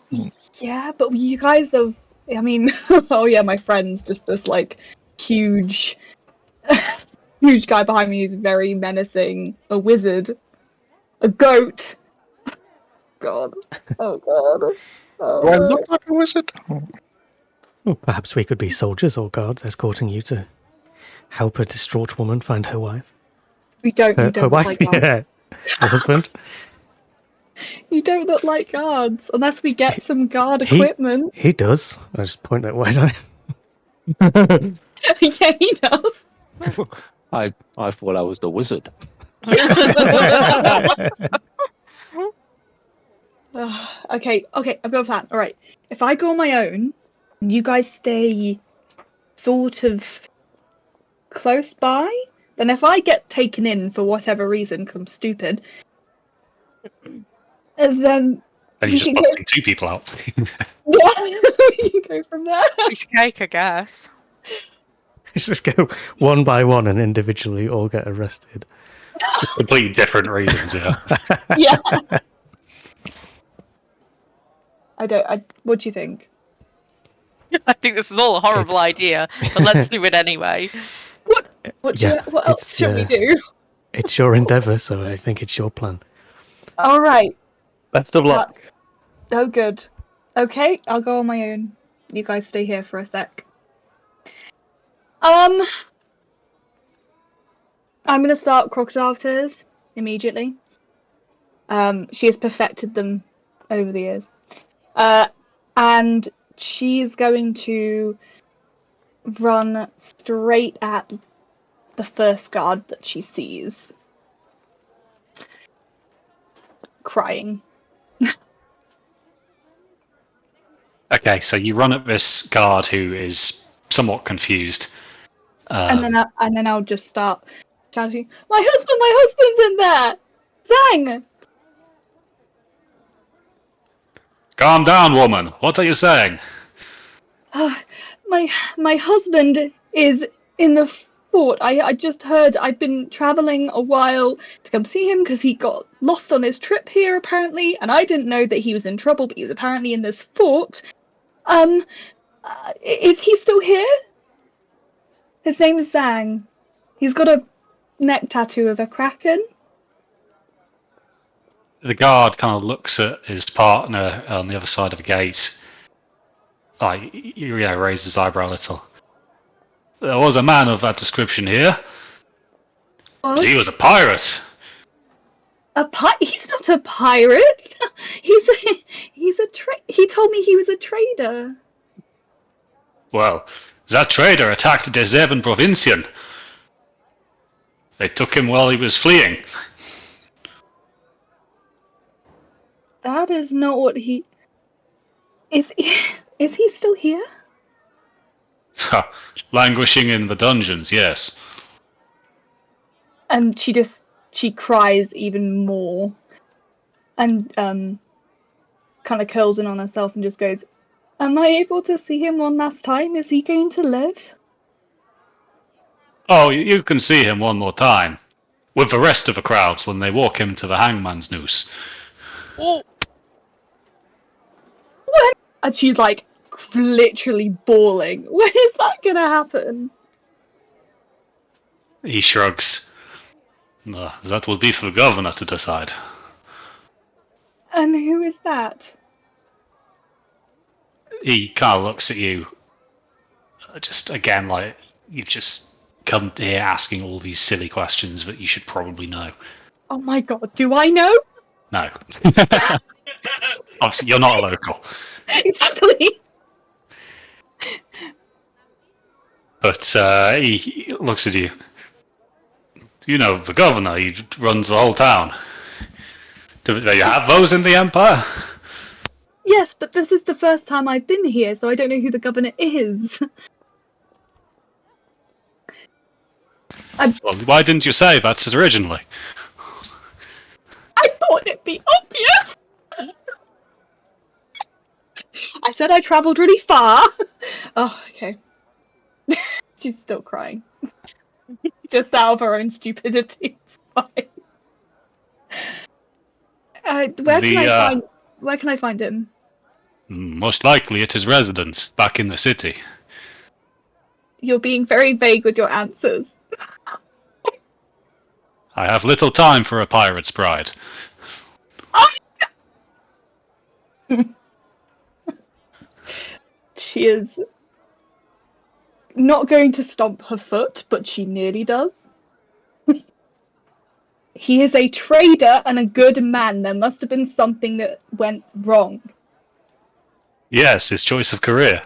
yeah, but you guys have. I mean, oh yeah, my friend's just this like huge, huge guy behind me who's very menacing. A wizard, a goat. God, oh God. Do I look like a wizard? Well, perhaps we could be soldiers or guards escorting you to help a distraught woman find her wife. We don't. You Her don't look wife, like guards. yeah. Her husband. You don't look like guards unless we get some guard he- equipment. He does. I just point at White Eye. Yeah, he does. I thought I was the wizard. Okay, I've got a plan. All right, if I go on my own, and you guys stay sort of close by, then if I get taken in for whatever reason, because I'm stupid, then And we you're just can go. busting two people out. Yeah, we can go from there. Piece of cake, I guess. Let's just go one by one and individually all get arrested. Completely different reasons, yeah. Yeah. What do you think? I think this is all a horrible It's- idea, but let's do it anyway. What Yeah, else it's, should we do? It's your endeavour, so I think it's your plan. All right. Best of luck. Oh, good. Okay, I'll go on my own. You guys stay here for a sec. I'm gonna start crocodile tears immediately. She has perfected them over the years. And she's going to run straight at the first guard that she sees. Crying. Okay, so you run at this guard who is somewhat confused. And then I'll just start shouting, my husband's in there! Zhang! Calm down, woman. What are you saying? My husband is in the fort. I just heard. I've been traveling a while to come see him because he got lost on his trip here apparently, and I didn't know that he was in trouble, but he's apparently in this fort. Is he still here? His name is Zhang. He's got a neck tattoo of a kraken. The guard kind of looks at his partner on the other side of the gate. Like, raises his eyebrow a little. There was a man of that description here. What? But he was a pirate. He's not a pirate. He told me he was a trader. Well, that trader attacked the Zeban Provincian. They took him while he was fleeing. That is not what he... Is he still here? Languishing in the dungeons, yes. And she cries even more. And kind of curls in on herself and just goes, am I able to see him one last time? Is he going to live? Oh, you can see him one more time. With the rest of the crowds when they walk him to the hangman's noose. Oh, When? And she's like literally bawling. When is that gonna happen? He shrugs. That will be for the governor to decide. And who is that? He kind of looks at you, just again, like you've just come here asking all these silly questions that you should probably know. Oh my god, do I know? No. Obviously, you're not a local. Exactly. But he looks at you. You know, the governor, he runs the whole town. Do you have those in the Empire? Yes, but this is the first time I've been here, so I don't know who the governor is. Well, why didn't you say that originally? I thought it'd be obvious. I said I travelled really far. Oh, okay. She's still crying. Just out of her own stupidity. It's fine. Where can I find him? Most likely at his residence, back in the city. You're being very vague with your answers. I have little time for a pirate's pride. She is not going to stomp her foot, but she nearly does. He is a trader and a good man. There must have been something that went wrong. Yes, his choice of career.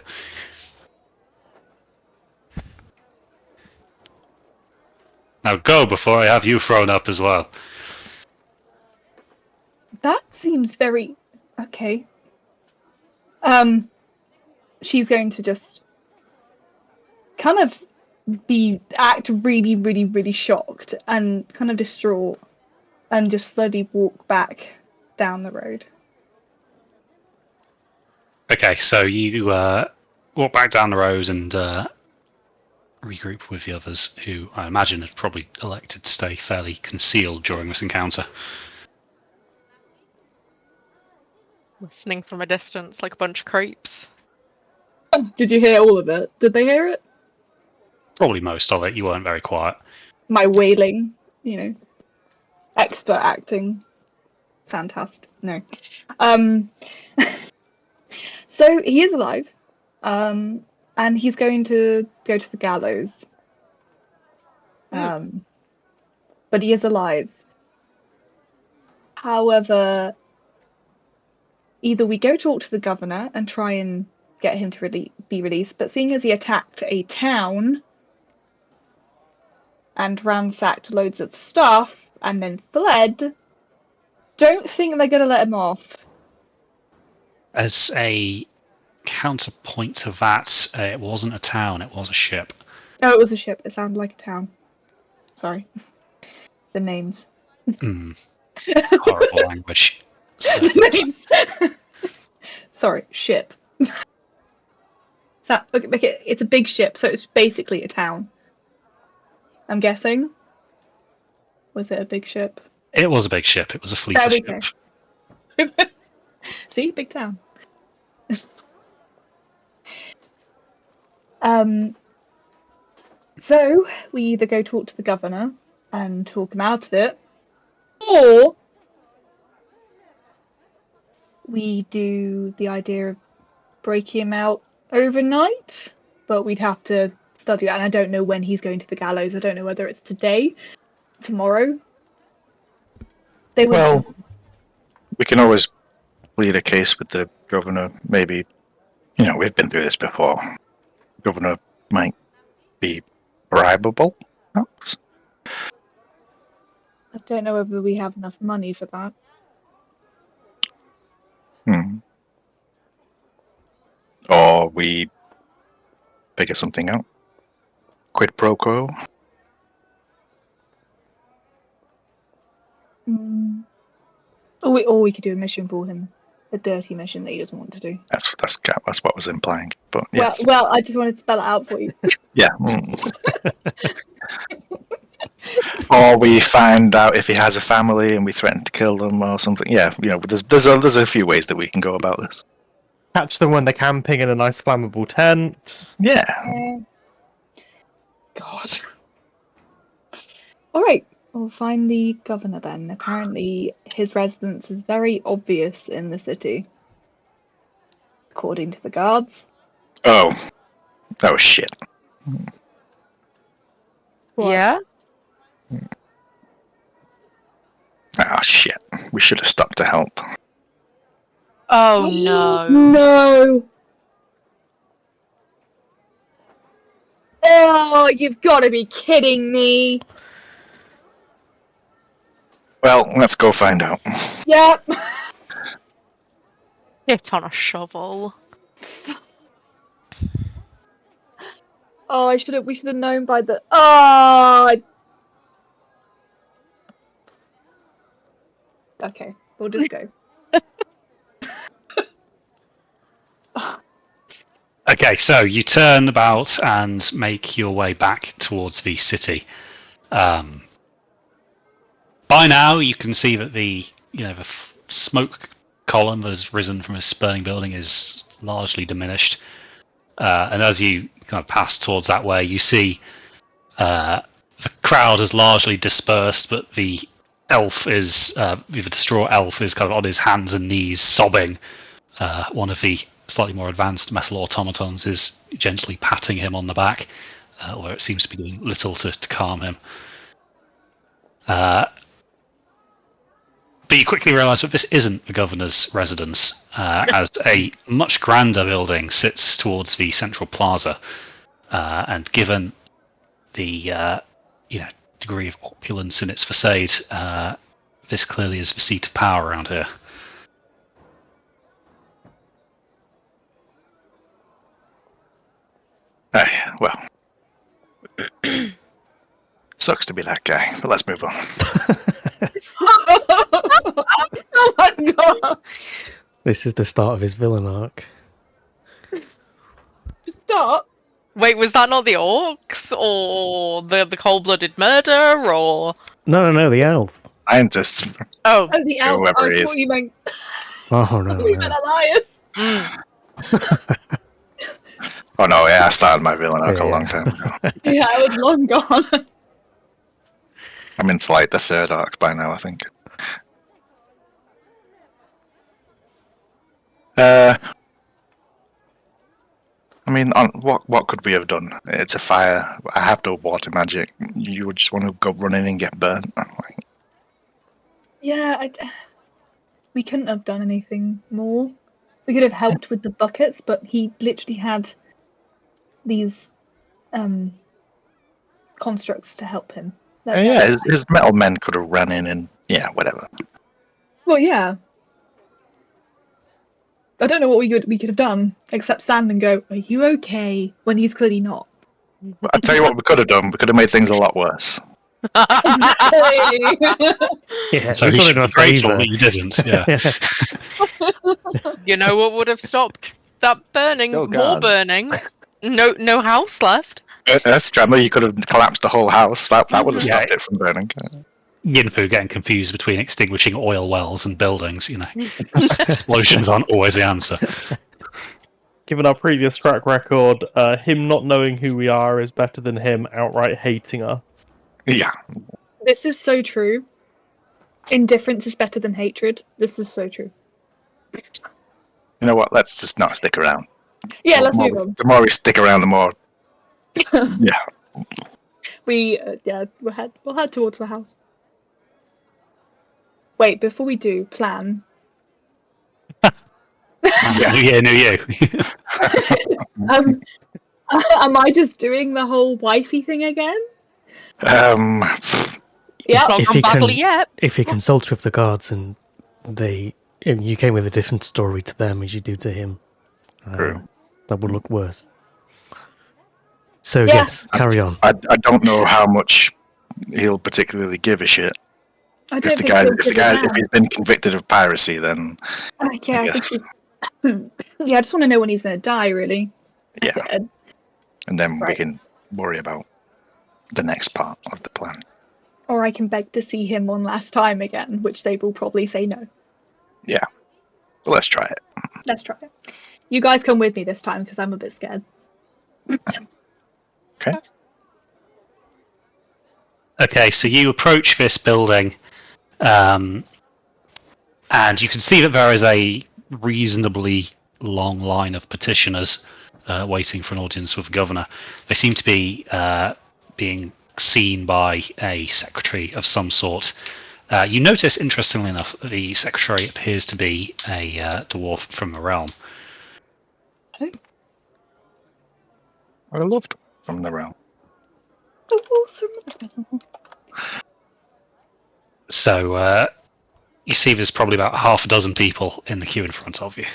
Now go before I have you thrown up as well. That seems very... Okay. She's going to just kind of act really, really, really shocked and kind of distraught and just slowly walk back down the road. Okay, so you walk back down the road and regroup with the others, who I imagine had probably elected to stay fairly concealed during this encounter. Listening from a distance like a bunch of creeps. Did you hear all of it? Did they hear it? Probably most of it. You weren't very quiet. My wailing, expert acting. Fantastic. No. So he is alive. And he's going to go to the gallows. But he is alive. However, either we go talk to the governor and try and get him to be released, but seeing as he attacked a town and ransacked loads of stuff and then fled, don't think they're going to let him off. As a counterpoint to that, it wasn't a town, it was a ship. Oh, it was a ship. It sounded like a town. Sorry. The names. Horrible language. The names. Sorry, ship. It's a big ship, so it's basically a town. I'm guessing. Was it a big ship? It was a big ship. It was a fleet of ships. See, big town. So we either go talk to the governor and talk him out of it, or we do the idea of breaking him out overnight, but we'd have to study that, and I don't know when he's going to the gallows. I don't know whether it's today, tomorrow. Well, we can always plead a case with the governor. Maybe, we've been through this before. Governor might be bribable, perhaps. I don't know whether we have enough money for that. Or we figure something out. Quid pro quo. Or we could do a mission for him. A dirty mission that he doesn't want to do. That's what was implying. But yes. Well, I just wanted to spell it out for you. Yeah. Or we find out if he has a family and we threaten to kill them or something. Yeah, there's a few ways that we can go about this. Catch them when they're camping in a nice flammable tent. Yeah. God. All right, we'll find the governor then. Apparently, his residence is very obvious in the city. according to the guards. Oh, that was shit. What? Yeah? Ah, shit. We should have stopped to help. Oh no. No! Oh, you've got to be kidding me! Well, let's go find out. Yep. Hit on a shovel. Oh, we should have known by the. Oh. Okay, we'll just go. Okay, so you turn about and make your way back towards the city. By now, you can see that the smoke column that has risen from a burning building is largely diminished. And as you kind of pass towards that way, you see the crowd is largely dispersed, but the distraught elf is kind of on his hands and knees sobbing. One of the slightly more advanced metal automatons is gently patting him on the back, where it seems to be doing little to calm him. But you quickly realise that this isn't the governor's residence, as a much grander building sits towards the central plaza, and given the degree of opulence in its facade, this clearly is the seat of power around here. Well. Sucks to be that guy, but let's move on. Oh my god! This is the start of his villain arc. Stop! Wait, was that not the orcs? Or the cold-blooded murder? Or... No, the elf. Scientists. Oh. Oh, the elf. Whoever I he thought is. you meant. Oh, I thought you meant Elias. Oh no, yeah, I started my villain arc a Yeah. long time ago. Yeah, I was long gone. I'm into like the third arc by now, I think. I mean, what could we have done? It's a fire. I have no water magic. You would just want to go running and get burnt. Yeah, we couldn't have done anything more. We could have helped with the buckets, but he literally had these constructs to help him. Yeah, his metal men could have run in and whatever. Well, yeah. I don't know what we could have done except stand and go, "Are you okay?" when he's clearly not. I'll tell you what we could have done. We could have made things a lot worse. Yeah, So we he done should him a be grateful favour. that you didn't. Yeah. You know what would have stopped that burning? Still More gone. burning. No house left. That's drama. You could have collapsed the whole house. That would have Yeah. stopped it from burning. Yinfu getting confused between extinguishing oil wells and buildings. Explosions aren't always the answer. Given our previous track record, him not knowing who we are is better than him outright hating us. Yeah. This is so true. Indifference is better than hatred. This is so true. You know what? Let's just not stick around. Yeah, let's The move more- on. The more we stick around, the more. Yeah. We'll head towards the house. Wait, before we do, plan. New year, new you. Am I just doing the whole wifey thing again? Yeah. It's not If gone you can- badly yet. If you consult with the guards and you came with a different story to them as you do to him, True. that would look worse. So Yeah. yes, carry on. I don't know how much he'll particularly give a shit. I If don't the think guy, he'll if the give guy, a if damn. he's been convicted of piracy, then Yeah, I think yes. yeah, I just want to know when he's going to die, really. Yeah. Dead. And then we Right. can worry about the next part of the plan. Or I can beg to see him one last time again, which they will probably say no. But let's try it. Let's try it. You guys come with me this time because I'm a bit scared. Okay, so you approach this building, and you can see that there is a reasonably long line of petitioners waiting for an audience with the governor. They seem to be being seen by a secretary of some sort. You notice, interestingly enough, the secretary appears to be a dwarf from the realm. I loved from the realm. So you see there's probably about half a dozen people in the queue in front of you.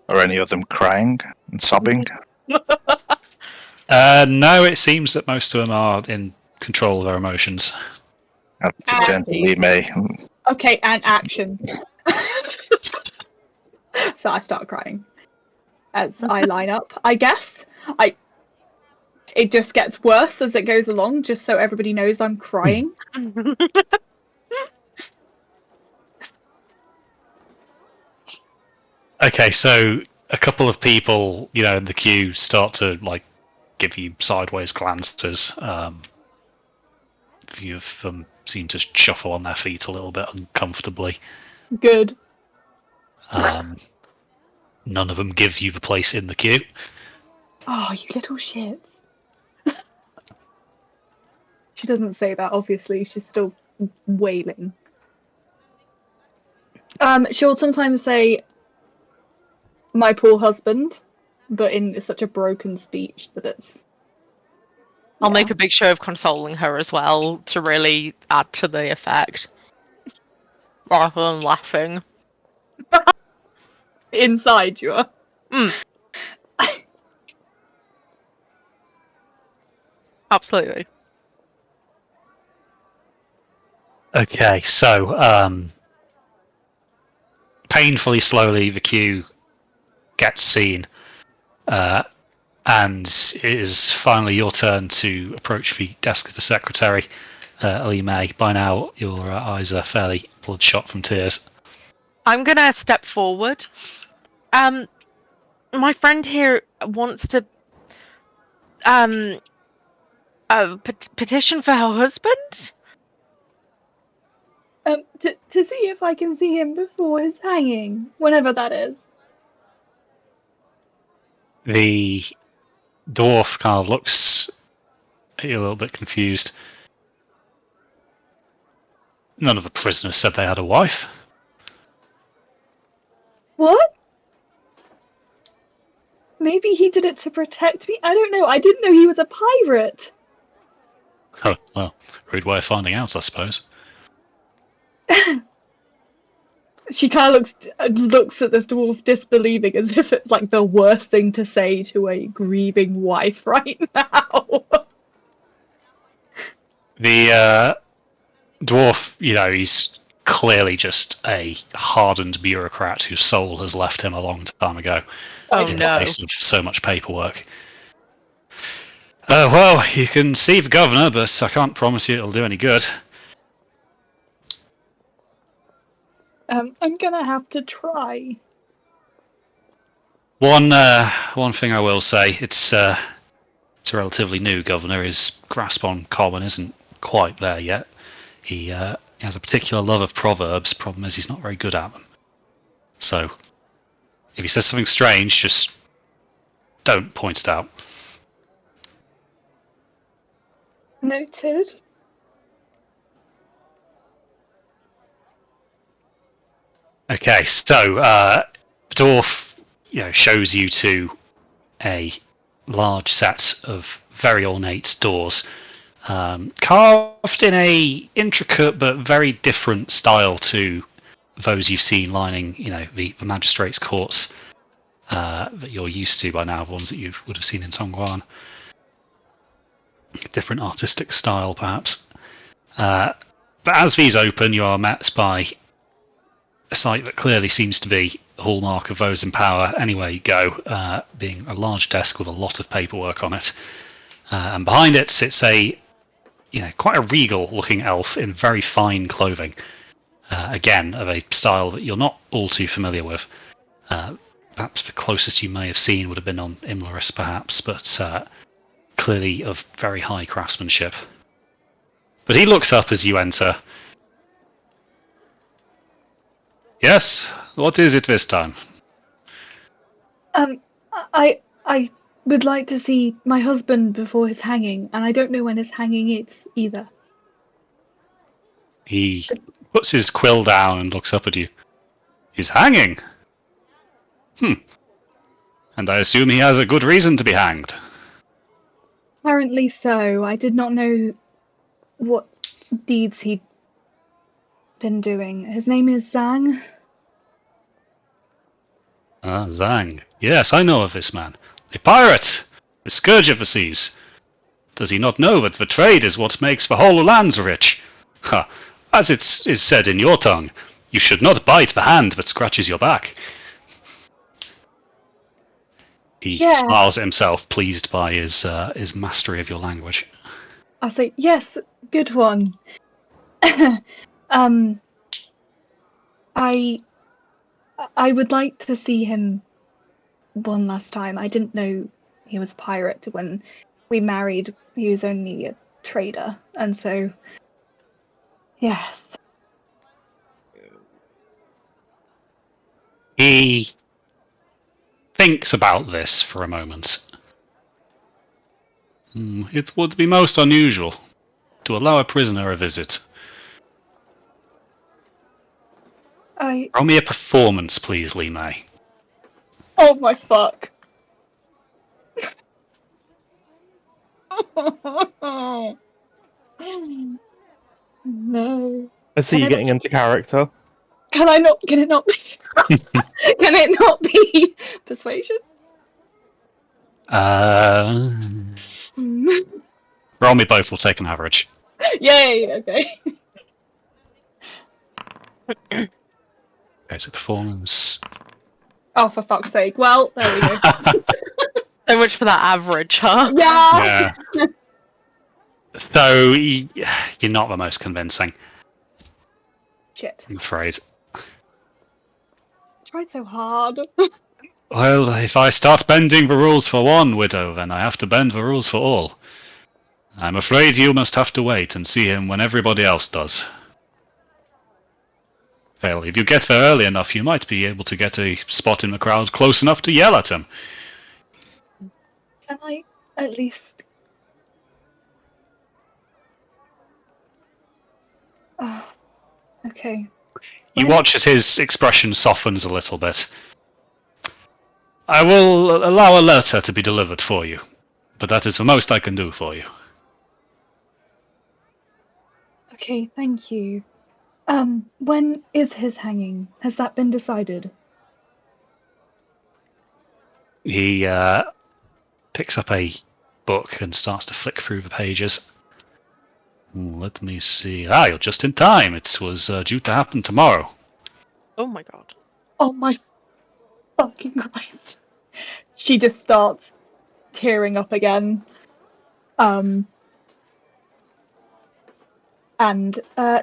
Are any of them crying and sobbing? No, it seems that most of them are in control of their emotions. I just turn to Lee May. Okay, and action. So I start crying as I line up. I guess it just gets worse as it goes along, just so everybody knows I'm crying. Okay, so a couple of people, in the queue start to give you sideways glances. A few of them seem to shuffle on their feet a little bit uncomfortably. Good. None of them give you the place in the queue. Oh, you little shits. She doesn't say that, obviously. She's still wailing. She'll sometimes say, "My poor husband," but in such a broken speech that it's... I'll make a big show of consoling her as well to really add to the effect. Rather than laughing. Inside you are. Absolutely. Okay, so painfully slowly the queue gets seen, and it is finally your turn to approach the desk of the secretary, Lee May. By now, your eyes are fairly bloodshot from tears. I'm gonna step forward. My friend here wants to petition for her husband. To see if I can see him before his hanging, whenever that is. The dwarf kind of looks at you a little bit confused. None of the prisoners said they had a wife. What? Maybe he did it to protect me? I don't know. I didn't know he was a pirate. Oh, well, rude way of finding out, I suppose. She kind of looks at this dwarf disbelieving, as if it's like the worst thing to say to a grieving wife right now. The dwarf, he's clearly just a hardened bureaucrat whose soul has left him a long time ago. Oh in no. the face of so much paperwork. Well, you can see the governor, but I can't promise you it'll do any good. I'm gonna have to try. One thing I will say, it's a relatively new governor. His grasp on common isn't quite there yet. He has a particular love of proverbs. Problem is, he's not very good at them. So, if he says something strange, just don't point it out. Noted. Okay, so dwarf, shows you to a large set of very ornate doors, carved in a intricate but very different style to those you've seen lining, the magistrates' courts that you're used to by now, the ones that you would have seen in Tongguan. Different artistic style, perhaps. But as these open, you are met by a sight that clearly seems to be the hallmark of those in power anywhere you go, being a large desk with a lot of paperwork on it. And behind it sits a, quite a regal-looking elf in very fine clothing. Again, of a style that you're not all too familiar with. Perhaps the closest you may have seen would have been on Imlerus, perhaps, but clearly of very high craftsmanship. But he looks up as you enter. Yes? What is it this time? I would like to see my husband before his hanging, and I don't know when his hanging is either. He puts his quill down and looks up at you. He's hanging? And I assume he has a good reason to be hanged. Apparently so. I did not know what deeds he'd been doing. His name is Zhang. Ah, Zhang. Yes, I know of this man. A pirate! The scourge of the seas. Does he not know that the trade is what makes the whole lands rich? Ha! As it is said in your tongue, you should not bite the hand that scratches your back. He smiles at himself, pleased by his mastery of your language. I'll say, yes, good one. I would like to see him one last time. I didn't know he was a pirate when we married. He was only a trader, and so yes. He thinks about this for a moment. It would be most unusual to allow a prisoner a visit. Roll me a performance, please, Li Mei. Oh my fuck. No. I see you getting into character. Can I not? Can it not be? Can it not be persuasion? Roll me both. We'll take an average. Yay! Okay. Okay, so performance. Oh, for fuck's sake! Well, there we go. So much for that average, huh? Yeah. Yeah. So you're not the most convincing. Shit. I'm afraid. Tried so hard. Well, if I start bending the rules for one widow, then I have to bend the rules for all. I'm afraid you must have to wait and see him when everybody else does. Well, if you get there early enough, you might be able to get a spot in the crowd close enough to yell at him. Can I at least? Oh, okay. You watch as his expression softens a little bit. I will allow a letter to be delivered for you, but that is the most I can do for you. Okay, thank you. When is his hanging? Has that been decided? He picks up a book and starts to flick through the pages. Let me see. You're just in time. It was due to happen tomorrow. Oh my god. Oh my fucking Christ. She just starts tearing up again. And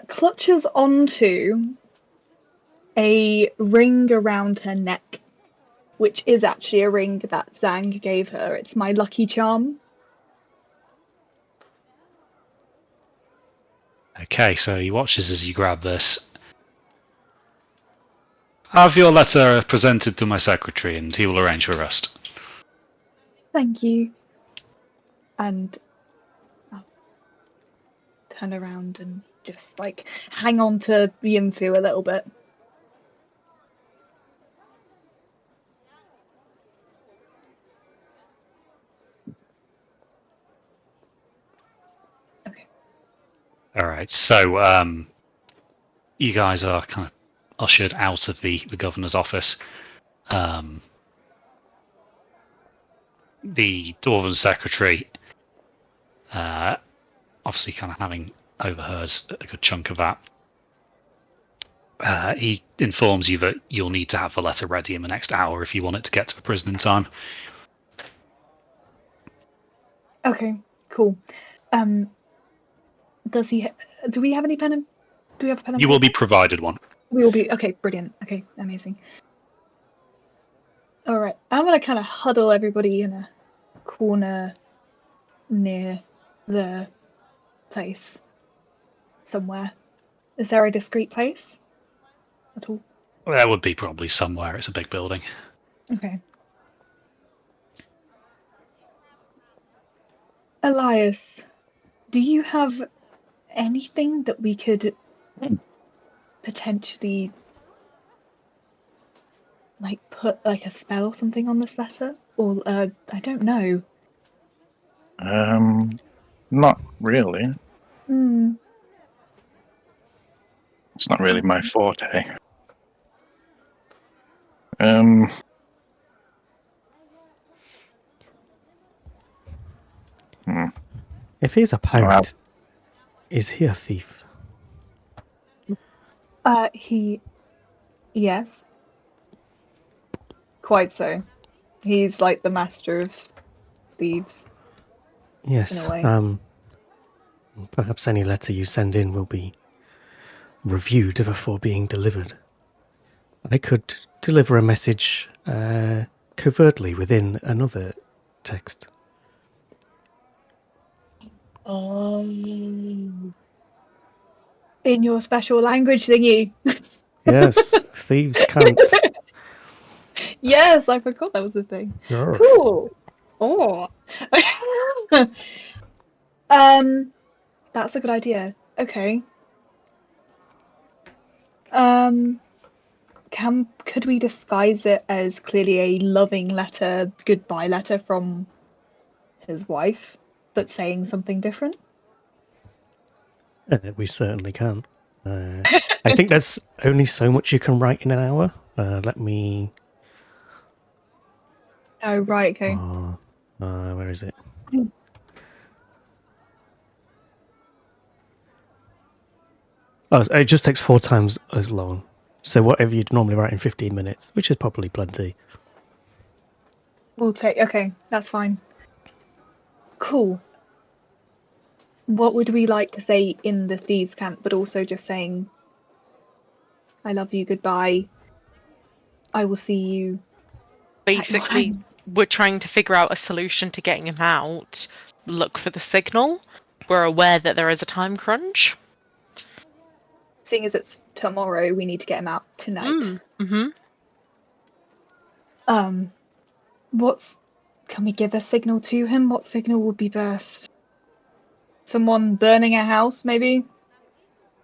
clutches onto a ring around her neck, which is actually a ring that Zhang gave her. It's my lucky charm. Okay, so he watches as you grab this. Have your letter presented to my secretary and he will arrange the rest. Thank you. And I'll turn around and just like hang on to the info a little bit. Okay. Alright, so you guys are kind of ushered out of the governor's office. The Dwarven secretary, obviously kind of having overheard a good chunk of that, he informs you that you'll need to have the letter ready in the next hour if you want it to get to the prison in time. Okay, cool. Does he? Do we have any pen and? Do we have a pen and? You will be provided one. We will be. Okay, brilliant. Okay, amazing. All right, I'm gonna kind of huddle everybody in a corner near the place somewhere. Is there a discreet place at all? There would be probably somewhere. It's a big building. Okay. Elias, do you have anything that we could potentially like put like a spell or something on this letter? Or I don't know. Not really. Hmm. It's not really my forte. Um, If he's a pirate, is he a thief? Yes. Quite so. He's like the master of thieves. Yes. In a way. Perhaps any letter you send in will be reviewed before being delivered. I could deliver a message covertly within another text. In your special language thingy. Yes, thieves can't. Yes, I forgot that was a thing. Yes. Cool. Oh. That's a good idea. Okay. Could we disguise it as clearly a loving letter, goodbye letter from his wife, but saying something different? We certainly can. I think there's only so much you can write in an hour. Let me. Oh, right, okay. Where is it? Oh, it just takes 4 times as long. So whatever you'd normally write in 15 minutes, which is probably plenty. We'll take, okay, that's fine. Cool. What would we like to say in the thieves' camp, but also just saying, I love you, goodbye. I will see you. Basically, we're trying to figure out a solution to getting him out. Look for the signal. We're aware that there is a time crunch. Seeing as it's tomorrow, we need to get him out tonight. Can we give a signal to him? What signal would be best? Someone burning a house, maybe?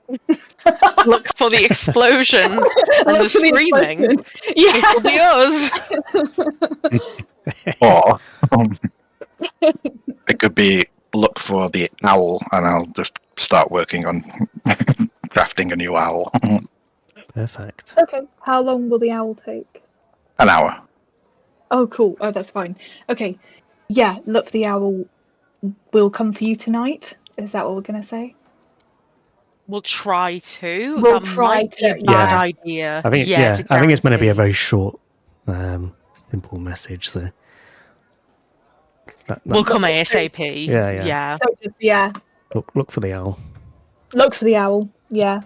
Look for the explosion and the screaming. Yeah. It'll be us. or it could be look for the owl, and I'll just start working on crafting a new owl. Perfect. Okay. How long will the owl take? An hour. Oh, cool. Oh, that's fine. Okay. Yeah, look, the owl will come for you tonight. Is that what we're going to say? We'll try to. We'll that try might be to, a bad yeah. idea. I think, yeah, I think it's meant to be a guarantee. very short, simple message. So We'll come ASAP. Yeah. So just, yeah, Look for the owl. look for the owl. Yeah.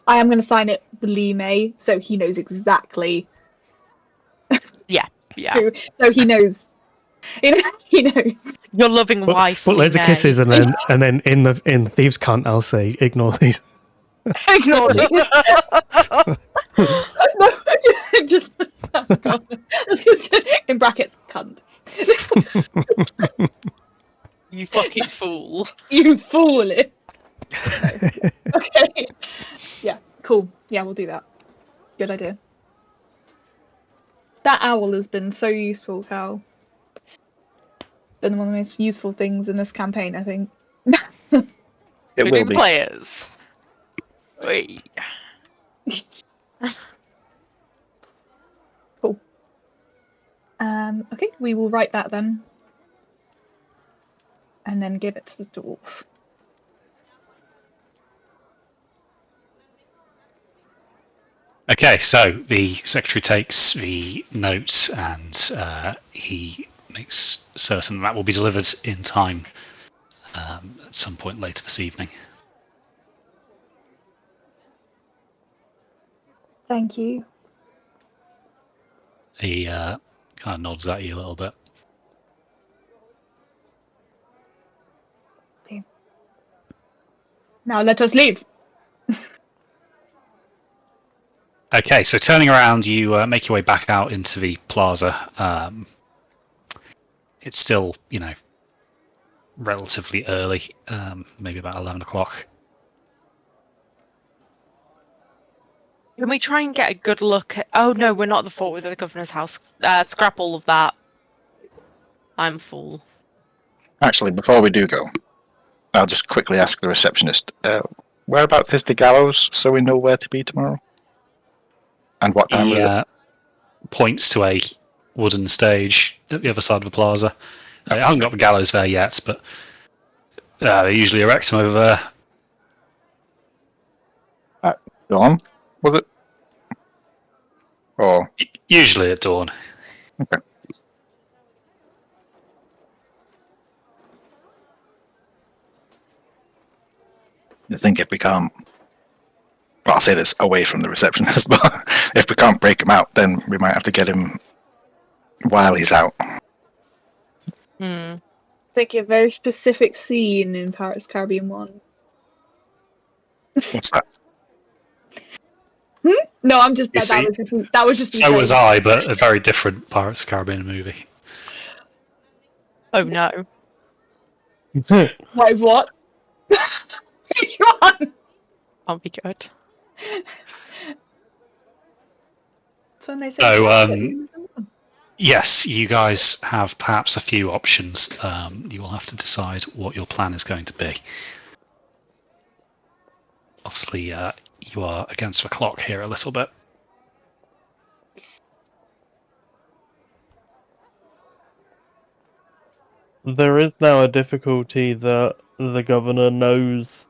I am going to sign it Lee May, so he knows exactly. Yeah. So he knows. He knows. Your loving wife. Put loads Lee of kisses, May. and then in the thieves' cunt, I'll say ignore these. Ignore me. No, just oh God. I was just in brackets, cunt. You fucking fool. You fool! Okay. Yeah. Cool. Yeah, we'll do that. Good idea. That owl has been so useful, Cal. Been one of the most useful things in this campaign, I think. It will Including the be. players. Wait. Cool. Okay, we will write that then. And then give it to the dwarf. Okay, so the secretary takes the notes and he makes certain that will be delivered in time at some point later this evening. Thank you. He kind of nods at you a little bit. Okay. Now let us leave. Okay, so turning around, you make your way back out into the plaza. It's still, relatively early, maybe about 11 o'clock. Can we try and get a good look at... Oh, no, we're not at the fort, we're at the governor's house. Scrap all of that. I'm a fool. Actually, before we do go, I'll just quickly ask the receptionist, whereabouts is the gallows so we know where to be tomorrow? And what time He is it? points to a wooden stage at the other side of the plaza. It hasn't got the gallows there yet, but they usually erect them over there. Dawn, was it? Or, Usually at dawn. okay. I think if we can't, well, I'll say this away from the receptionist, but if we can't break him out, then we might have to get him while he's out. Hmm. Think a very specific scene in Pirates of the Caribbean 1. What's that? No, I'm just You see, that was just So was insane. I, but a very different Pirates of the Caribbean movie. Oh, no. Wait, what? Which one? Can't be good. That's when they say. So, yes, you guys have perhaps a few options. You will have to decide what your plan is going to be. Obviously, you are against the clock here a little bit. There is now a difficulty that the governor knows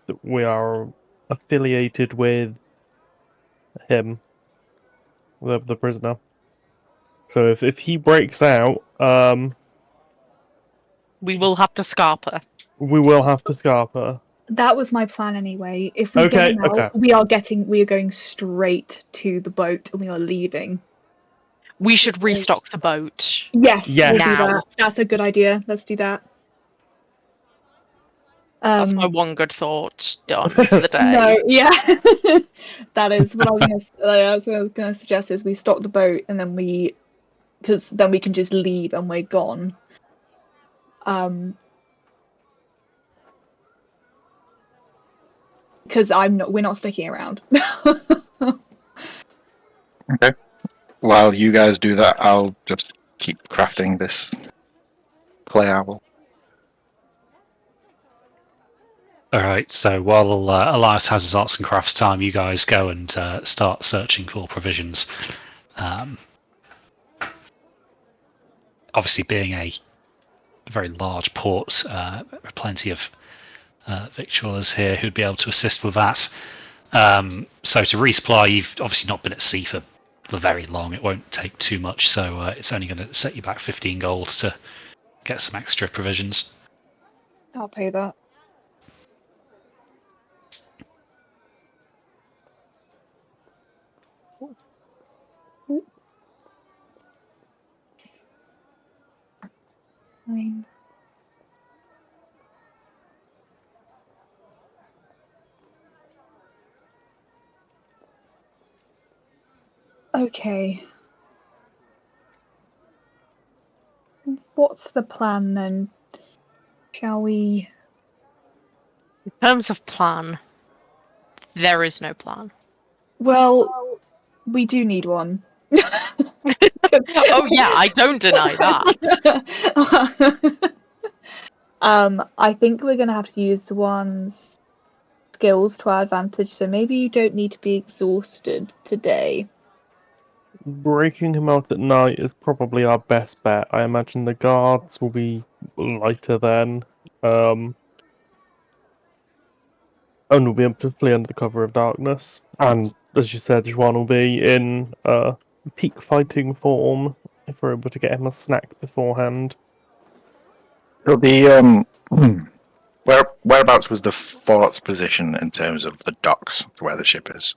that we are affiliated with him, the prisoner. So if he breaks out, We will have to scarper. we will have to scarper. That was my plan anyway. If we Okay, get him out, okay. we are going straight to the boat and we are leaving. We should restock the boat. Yes, Yes. we'll do Now. that. That's a good idea. Let's do that. That's my one good thought done for the day. No, yeah, that is what I was gonna suggest is we stock the boat and then because then we can just leave and we're gone. Because we're not sticking around. Okay. While you guys do that, I'll just keep crafting this clay owl. All right. So while Elias has his arts and crafts time, you guys go and start searching for provisions. Obviously, being a very large port, there are plenty of victuallers here who'd be able to assist with that. So to resupply, you've obviously not been at sea for very long. It won't take too much, so it's only going to set you back 15 gold to get some extra provisions. I'll pay that. Fine. Okay. What's the plan then? Shall we? In terms of plan, there is no plan. Well, we do need one. Oh yeah, I don't deny that. I think we're gonna have to use one's skills to our advantage, so maybe you don't need to be exhausted today. Breaking him out at night is probably our best bet. I imagine the guards will be lighter then. And we'll be able to flee under the cover of darkness. And as you said, Juan will be in peak fighting form if we're able to get him a snack beforehand. So the whereabouts was the fort's position in terms of the docks to where the ship is?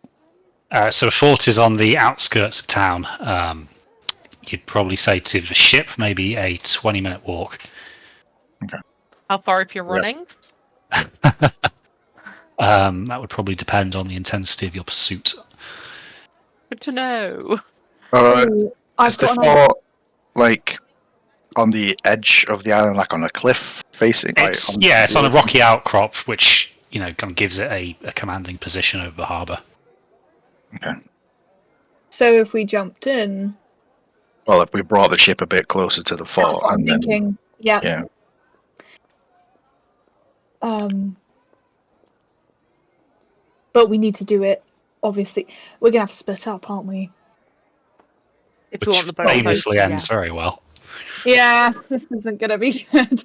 So the fort is on the outskirts of town. You'd probably say to the ship, maybe a 20-minute walk. How far if you're Yeah. running? That would probably depend on the intensity of your pursuit. Good to know. Ooh, I've Is the got an idea. fort like on the edge of the island, like on a cliff facing? It's on a rocky outcrop, which kind of gives it a commanding position over the harbour. Okay. So if we jumped in, Well, if we brought the ship a bit closer to the fort, that's what I'm and then thinking. Yeah. yeah, But we need to do it. Obviously, we're gonna have to split up, aren't we? If we want Which the boat famously close, ends very well. Yeah, this isn't gonna be good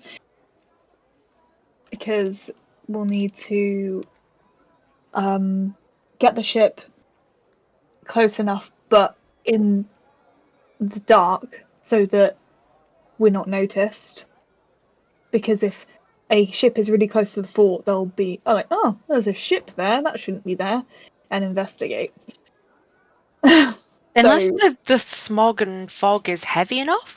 because we'll need to get the ship close enough, but in the dark, so that we're not noticed. Because if a ship is really close to the fort, they'll be like, "Oh, there's a ship there. That shouldn't be there," and investigate. Unless So, the smog and fog is heavy enough.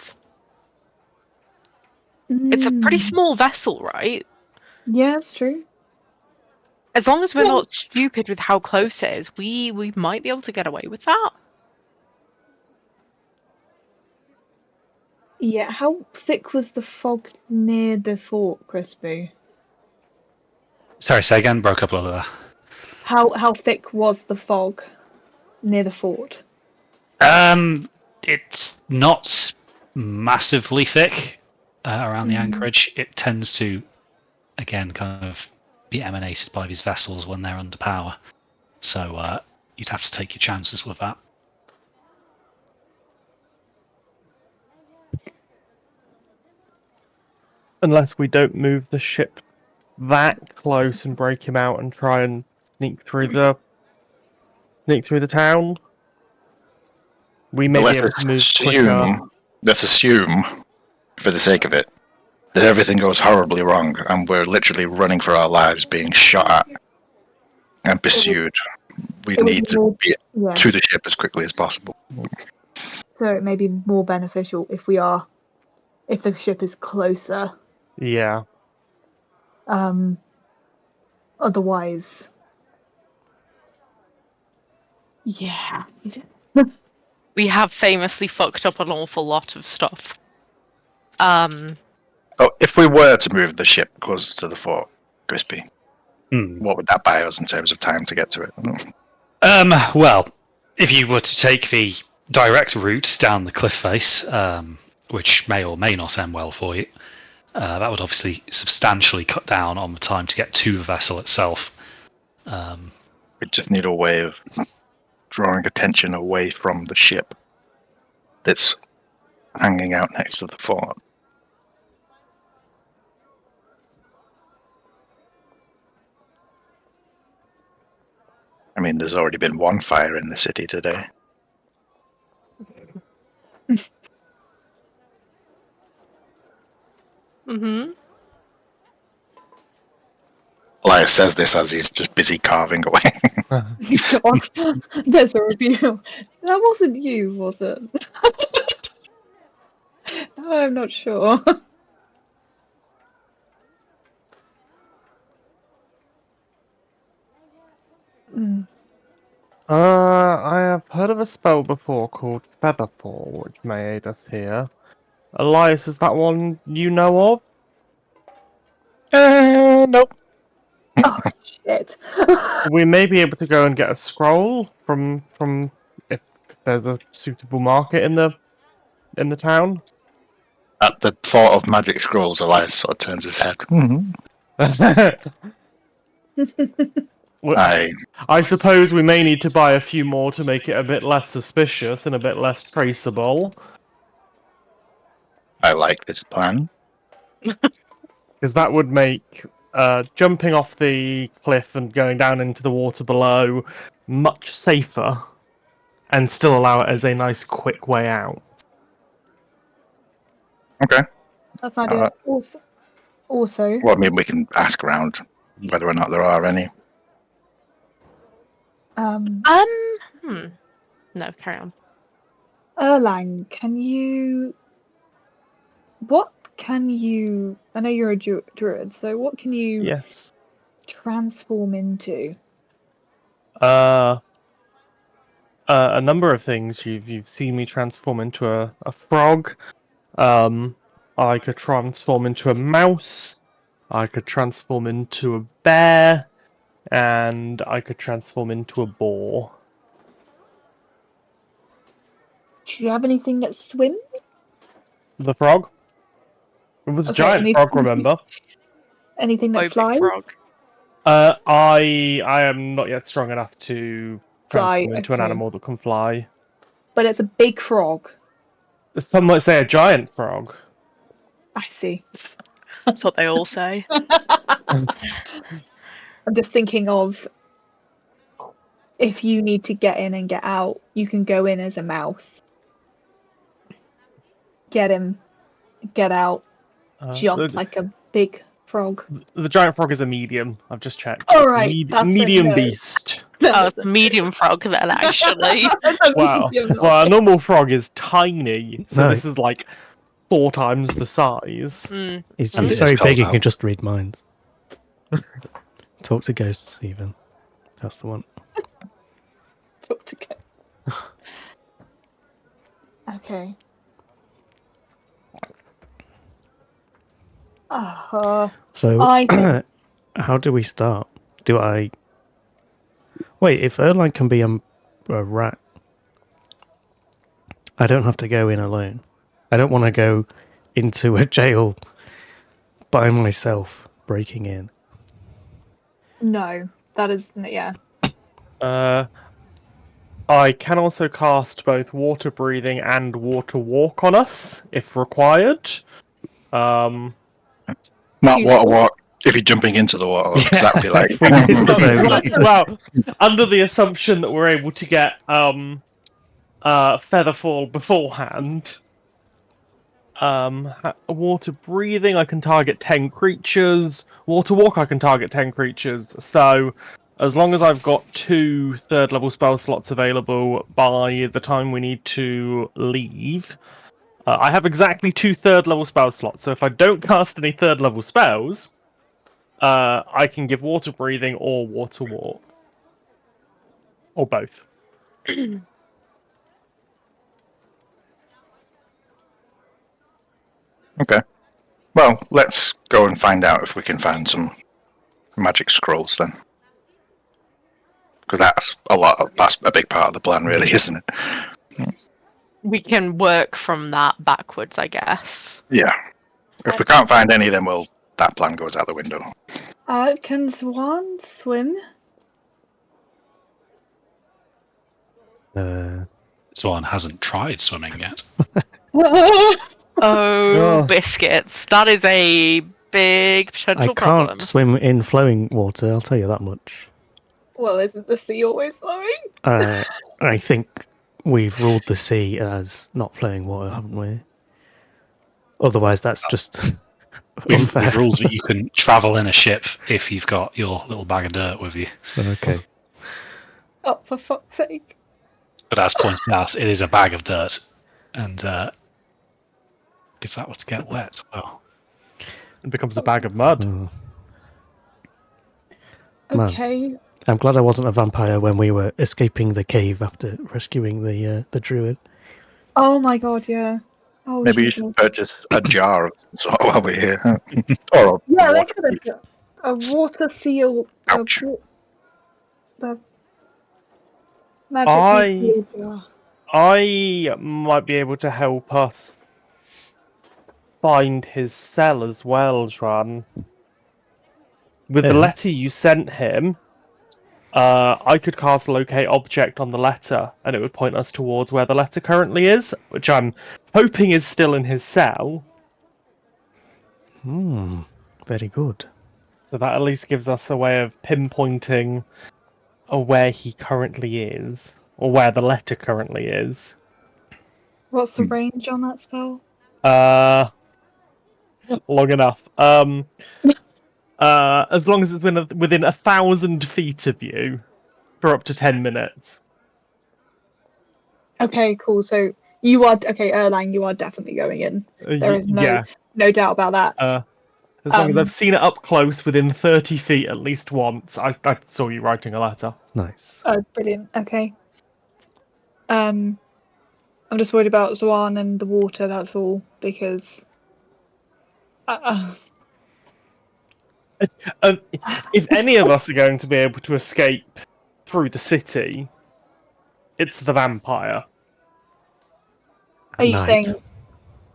It's a pretty small vessel, right? yeah, it's true. As long as we're Well, not stupid with how close it is, we might be able to get away with that. yeah. How thick was the fog near the fort, Crispy? Sorry, say again. Broke up a little there. How thick was the fog near the fort? It's not massively thick around the Mm. anchorage. It tends to, again, kind of be emanated by these vessels when they're under power. So you'd have to take your chances with that. Unless we don't move the ship that close and break him out and try and sneak through the town. We may be able to move quicker. let's assume, for the sake of it, that everything goes horribly wrong and we're literally running for our lives, being shot at and pursued. We it would need be to more- be Yeah. to the ship as quickly as possible. So it may be more beneficial if the ship is closer. Yeah. Otherwise, yeah. We have famously fucked up an awful lot of stuff. Oh, if we were to move the ship closer to the fort, Crispy, what would that buy us in terms of time to get to it? Well, if you were to take the direct route down the cliff face, which may or may not end well for you, that would obviously substantially cut down on the time to get to the vessel itself. We just need a way of drawing attention away from the ship that's hanging out next to the fort. I mean, there's already been one fire in the city today. Mm-hmm. Elias says this as he's just busy carving away. God, there's a review. That wasn't you, was it? I'm not sure. I have heard of a spell before called Featherfall, which may aid us here. Elias, is that one you know of? Nope. Oh shit. We may be able to go and get a scroll from if there's a suitable market in the town. At the thought of magic scrolls, Elias sort of turns his head. Well, I I suppose we may need to buy a few more to make it a bit less suspicious and a bit less traceable. like this plan. Because that would make jumping off the cliff and going down into the water below much safer, and still allow it as a nice quick way out. Okay. That's an idea. Also, Well, I mean, we can ask around whether or not there are any. No, carry on. Erlang, I know you're a druid, so what can you Yes. transform into? a number of things. You've seen me transform into a frog. I could transform into a mouse. I could transform into a bear, and I could transform into a boar. Do you have anything that swims? The frog. It was a Okay, giant frog, remember? Anything that Oh, big flies? frog. I am not yet strong enough to Fly, transform into an okay. animal that can fly. But it's a big frog. Some might say a giant frog. I see. That's what they all say. I'm just thinking of if you need to get in and get out, you can go in as a mouse. Get in, get out, jump like a big frog. The giant frog is a medium. I've just checked. All right, that's a medium no. beast. Oh, it's a medium frog then, actually. Wow. Medium, Well, a okay. normal frog is tiny, so No. this is like 4 times the size. Mm. He's And it is very cold big and out. can just read minds. Talk to ghosts, even. That's the one. Talk to go. Okay. So, I think- how do we start? Do I... Wait, if Erline can be a rat, I don't have to go in alone. I don't want to go into a jail by myself, breaking in. No, that is yeah. I can also cast both water breathing and water walk on us, if required. Not Choose water all. walk. If you're jumping into the water, 'cause that would be like. If we miss the boat, let's- Well, under the assumption that we're able to get Featherfall beforehand. Water breathing, I can target 10 creatures. Water walk, I can target 10 creatures. So, as long as I've got 2 third-level spell slots available by the time we need to leave, I have exactly 2 third-level spell slots. So if I don't cast any third-level spells, I can give water breathing or water walk, or both. Okay. Well, let's go and find out if we can find some magic scrolls then. Because that's a big part of the plan, really, isn't it? We can work from that backwards, I guess. Yeah. If we can't find any, then that plan goes out the window. Can Swan swim? Swan hasn't tried swimming yet. Oh, Oh. biscuits. That is a big I potential can't problem. swim in flowing water, I'll tell you that much. Well, isn't the sea always flowing? I think we've ruled the sea as not flowing water, haven't we? Otherwise, that's just unfair. We've ruled that you can travel in a ship if you've got your little bag of dirt with you. Okay. Oh, for fuck's sake. But as pointed out, it is a bag of dirt. And if that were to get wet, well, It becomes a bag of mud. Oh. Man. Okay. I'm glad I wasn't a vampire when we were escaping the cave after rescuing the druid. Oh my god, yeah. Oh, Maybe you Jesus. should purchase a jar of sort while we're here. Or a Yeah, they water could have done a water seal. Ouch. The magic I- seal jar. I might be able to help us find his cell as well, Dran. With the Yeah. letter you sent him, I could cast locate object on the letter, and it would point us towards where the letter currently is, which I'm hoping is still in his cell. Very good. So that at least gives us a way of pinpointing where he currently is, or where the letter currently is. What's the range on that spell? Long enough. As long as it's within 1,000 feet of you for up to 10 minutes. Okay, cool. So you are okay, Erlang. You are definitely going in. There is no doubt about that. As long as I've seen it up close within 30 feet at least once, I saw you writing a letter. Nice. Oh, brilliant. Okay. I'm just worried about Zwan and the water. That's all. Because If any of us are going to be able to escape through the city, it's the vampire. are you Night. saying?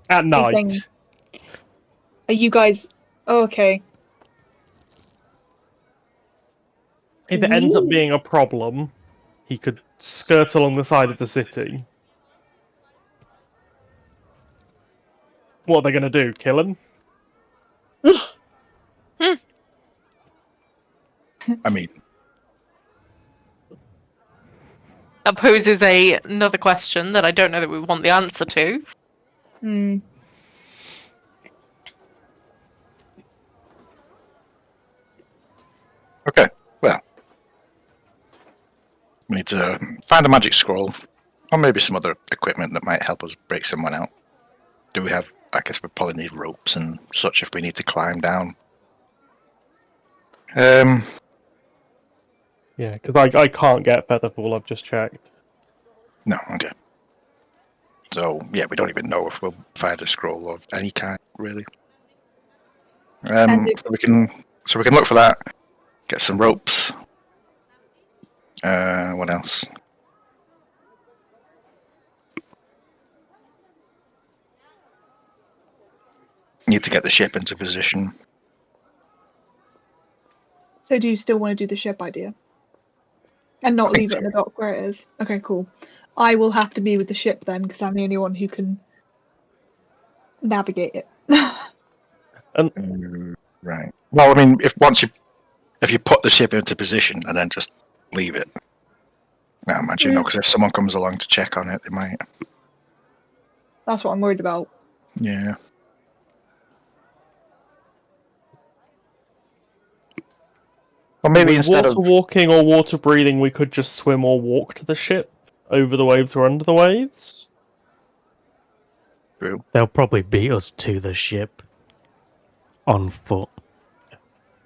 At night. saying- Are you guys? Oh, okay. If it ends up being a problem, he could skirt along the side of the city. What are they going to do? Kill him? I mean, That poses another question that I don't know that we want the answer to. Hmm. okay, well. We need to find a magic scroll, or maybe some other equipment that might help us break someone out. Do we have, I guess we probably need ropes and such if we need to climb down. Yeah, because I can't get Featherfall, I've just checked. No, okay. So, yeah, we don't even know if we'll find a scroll of any kind, really. And it- So we can look for that, get some ropes. What else? Need to get the ship into position. So do you still want to do the ship idea? And not I think leave it in the dock where it is? Okay, cool. I will have to be with the ship then, because I'm the only one who can navigate it. Right. Well, I mean, if you put the ship into position and then just leave it, I imagine, because if someone comes along to check on it, they might. That's what I'm worried about. Yeah. Or maybe With instead water of walking or water breathing, we could just swim or walk to the ship, over the waves or under the waves. They'll probably beat us to the ship on foot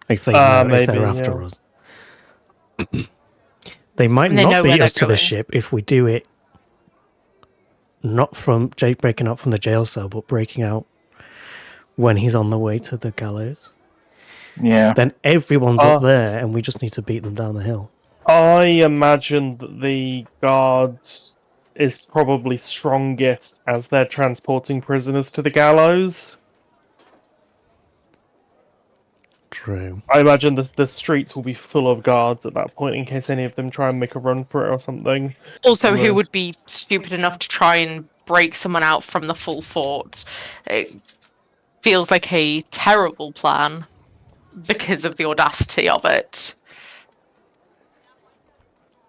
if they know, if maybe, they're after yeah. us. They might And they know not where beat they're us to the going. ship if we do it not from Jake breaking out from the jail cell, but breaking out when he's on the way to the gallows. yeah. Then everyone's up there, and we just need to beat them down the hill. I imagine that the guard is probably strongest as they're transporting prisoners to the gallows. True. I imagine the streets will be full of guards at that point in case any of them try and make a run for it or something. Also, who Whereas- would be stupid enough to try and break someone out from the full fort? It feels like a terrible plan because of the audacity of it.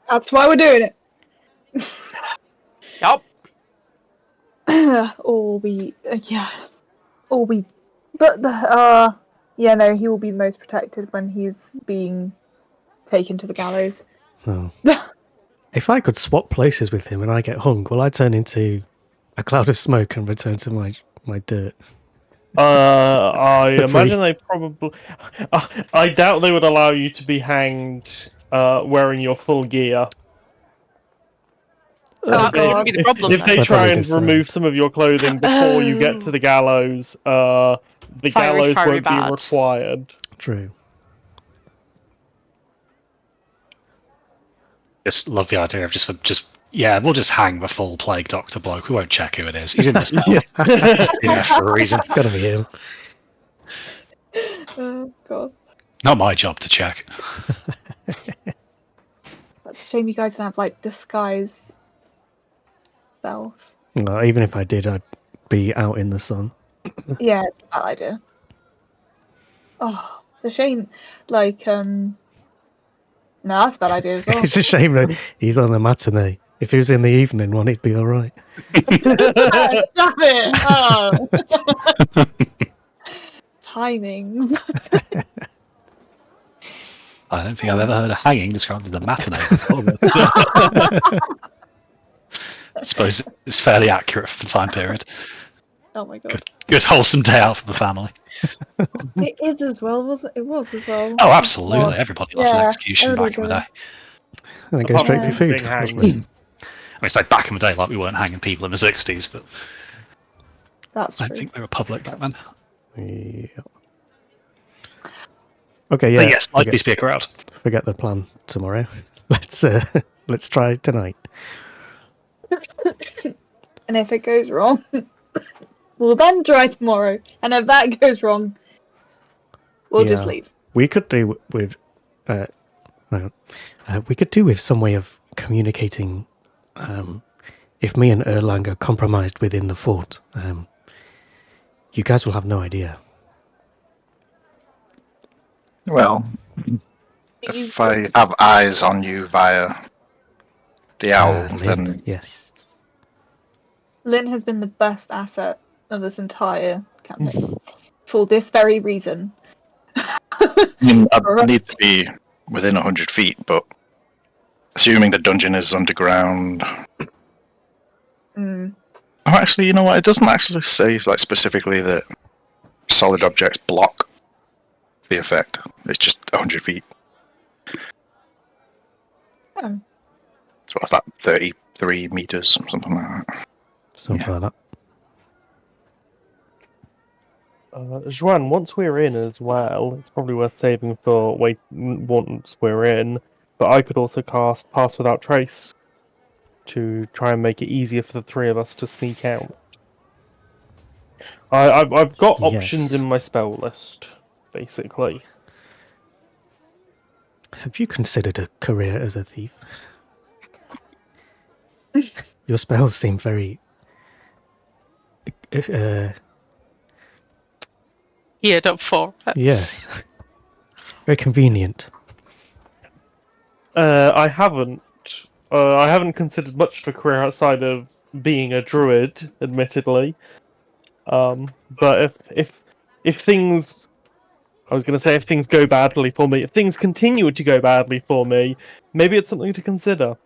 That's why we're doing it. Yup. Or we, but yeah, no, he will be most protected when he's being taken to the gallows. Oh. If I could swap places with him and I get hung, will I turn into a cloud of smoke and return to my dirt? I For free. imagine they probably. I doubt they would allow you to be hanged wearing your full gear. Oh, That wouldn't be the problem. If they That try probably and deserves- remove some of your clothing before you get to the gallows, the Fiery, gallows won't bad. be required. True. Just love the idea of we'll just hang the full plague doctor bloke. We won't check who it is. He's in this. He's in there for a reason. It's gotta be him. Oh god, Not my job to check. that's a shame you guys don't have like disguise self. Well, even if I did, I'd be out in the sun. Yeah, it's a bad idea. Oh, it's a shame. Like, no, that's a bad idea as well. It's a shame that he's on a matinee. If he was in the evening one, he'd be all right. Stop it! Oh. Timing. I don't think I've ever heard a hanging described as a matinee before. But, I suppose it's fairly accurate for the time period. Oh my god. Good wholesome day out for the family. It is as well, wasn't it? It was as well. Oh, absolutely. Everybody loves an Yeah, execution back in the everybody day. And it goes Apart straight from for food. being hanged. Lovely. it's like back in the day, like we weren't hanging people in the 60s, but That's I true. don't think they were public back then. Yeah. Okay, yeah. But yes, likely to be a crowd. Forget the plan tomorrow. Let's try tonight. And if it goes wrong, we'll then try tomorrow. And if that goes wrong, we'll just Yeah. leave. We could do with, we could do with some way of communicating. If me and Erlang are compromised within the fort, you guys will have no idea. Well, if I have eyes on you via the owl, Lynn, then yes. Lynn has been the best asset of this entire campaign for this very reason. I mean, I need to be within 100 feet, but assuming the dungeon is underground. Mm. Oh, actually, you know what? It doesn't actually say like specifically that solid objects block the effect. It's just 100 feet. Oh. So what's that? 33 meters, something like that. Something like that. Juan, once we're in as well, it's probably worth saving for once we're in. But I could also cast Pass Without Trace to try and make it easier for the three of us to sneak out. I've got options Yes. in my spell list, basically. Have you considered a career as a thief? Your spells seem very Geared up for it. yes. Very convenient. I haven't considered much of a career outside of being a druid, admittedly. But if things, I was going to say if things go badly for me, if things continue to go badly for me, maybe it's something to consider.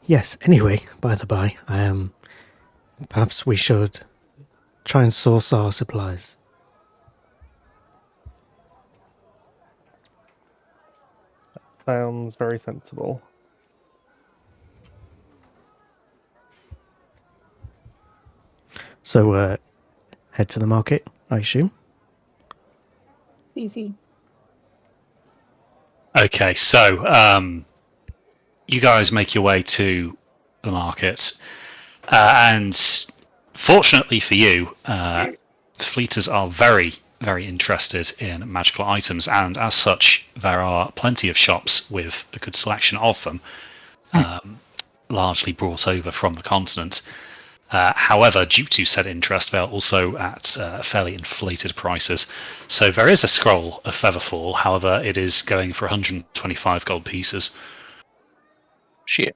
Yes, anyway, by the by, perhaps we should try and source our supplies. Sounds very sensible. So, head to the market, I assume? Easy. Okay, so you guys make your way to the market, and fortunately for you, fleeters are very, very interested in magical items, and as such, there are plenty of shops with a good selection of them, largely brought over from the continent. However, due to said interest, they're also at fairly inflated prices. So there is a scroll of Featherfall, however, it is going for 125 gold pieces. Shit.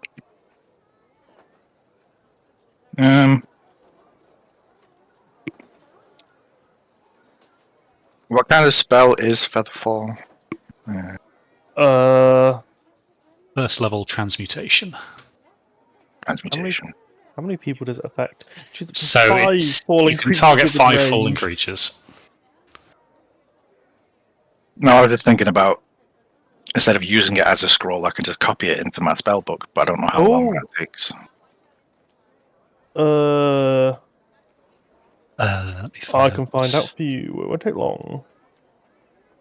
What kind of spell is Featherfall? First level transmutation. Transmutation. How many people does it affect? So you can target 5 falling creatures. No, I was just thinking about instead of using it as a scroll, I can just copy it into my spell book, but I don't know how long that takes. Let me I find can find out for you. It won't take long.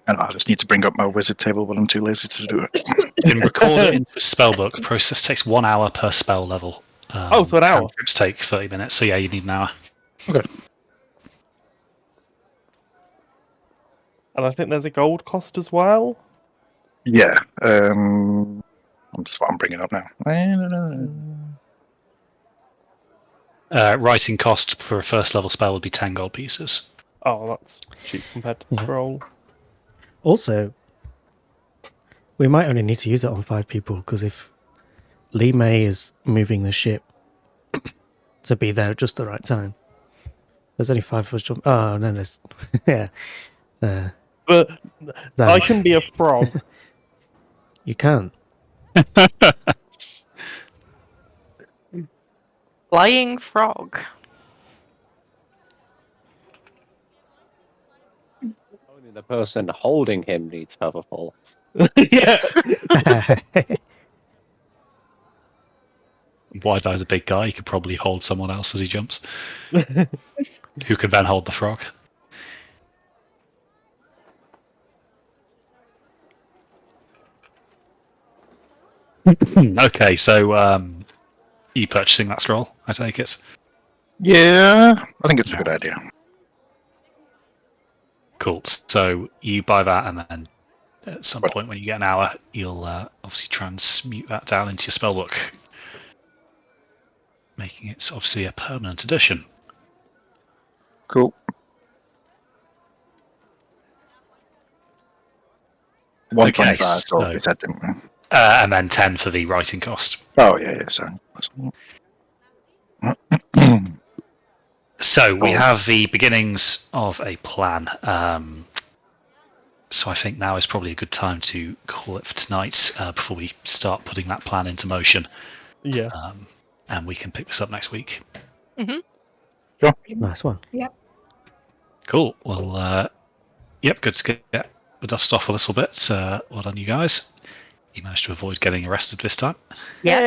And I just need to bring up my wizard table, but I'm too lazy to do it. You can record it into a spellbook. The process takes 1 hour per spell level. So an hour. Cantrips take 30 minutes, so yeah, you need an hour. Okay. And I think there's a gold cost as well. Yeah. I'm bringing up now. Writing cost for a first level spell would be 10 gold pieces. Oh, that's cheap compared to the scroll. Also, we might only need to use it on 5 people, because if Lee May is moving the ship to be there at just the right time, there's only 5 of us jump. Oh, no, there's. Yeah. But I can be a frog. You can. Flying frog. The person holding him needs Hoverfall. Yeah. Wide Eye's a big guy. He could probably hold someone else as he jumps, who could then hold the frog. Okay, so you purchasing that scroll, I take it? Yeah, I think it's a good idea. Cool. So you buy that, and then at some point when you get an hour, you'll obviously transmute that down into your spellbook, making it obviously a permanent addition. Cool. Okay, 125 so- gold, you said, didn't we? And then 10 for the writing cost. Oh, yeah, sorry. So we Cool. have the beginnings of a plan. So I think now is probably a good time to call it for tonight before we start putting that plan into motion. Yeah. And we can pick this up next week. Nice one. Cool. Well, yep, good to get the dust off a little bit. Well done, you guys. You managed to avoid getting arrested this time. Yeah.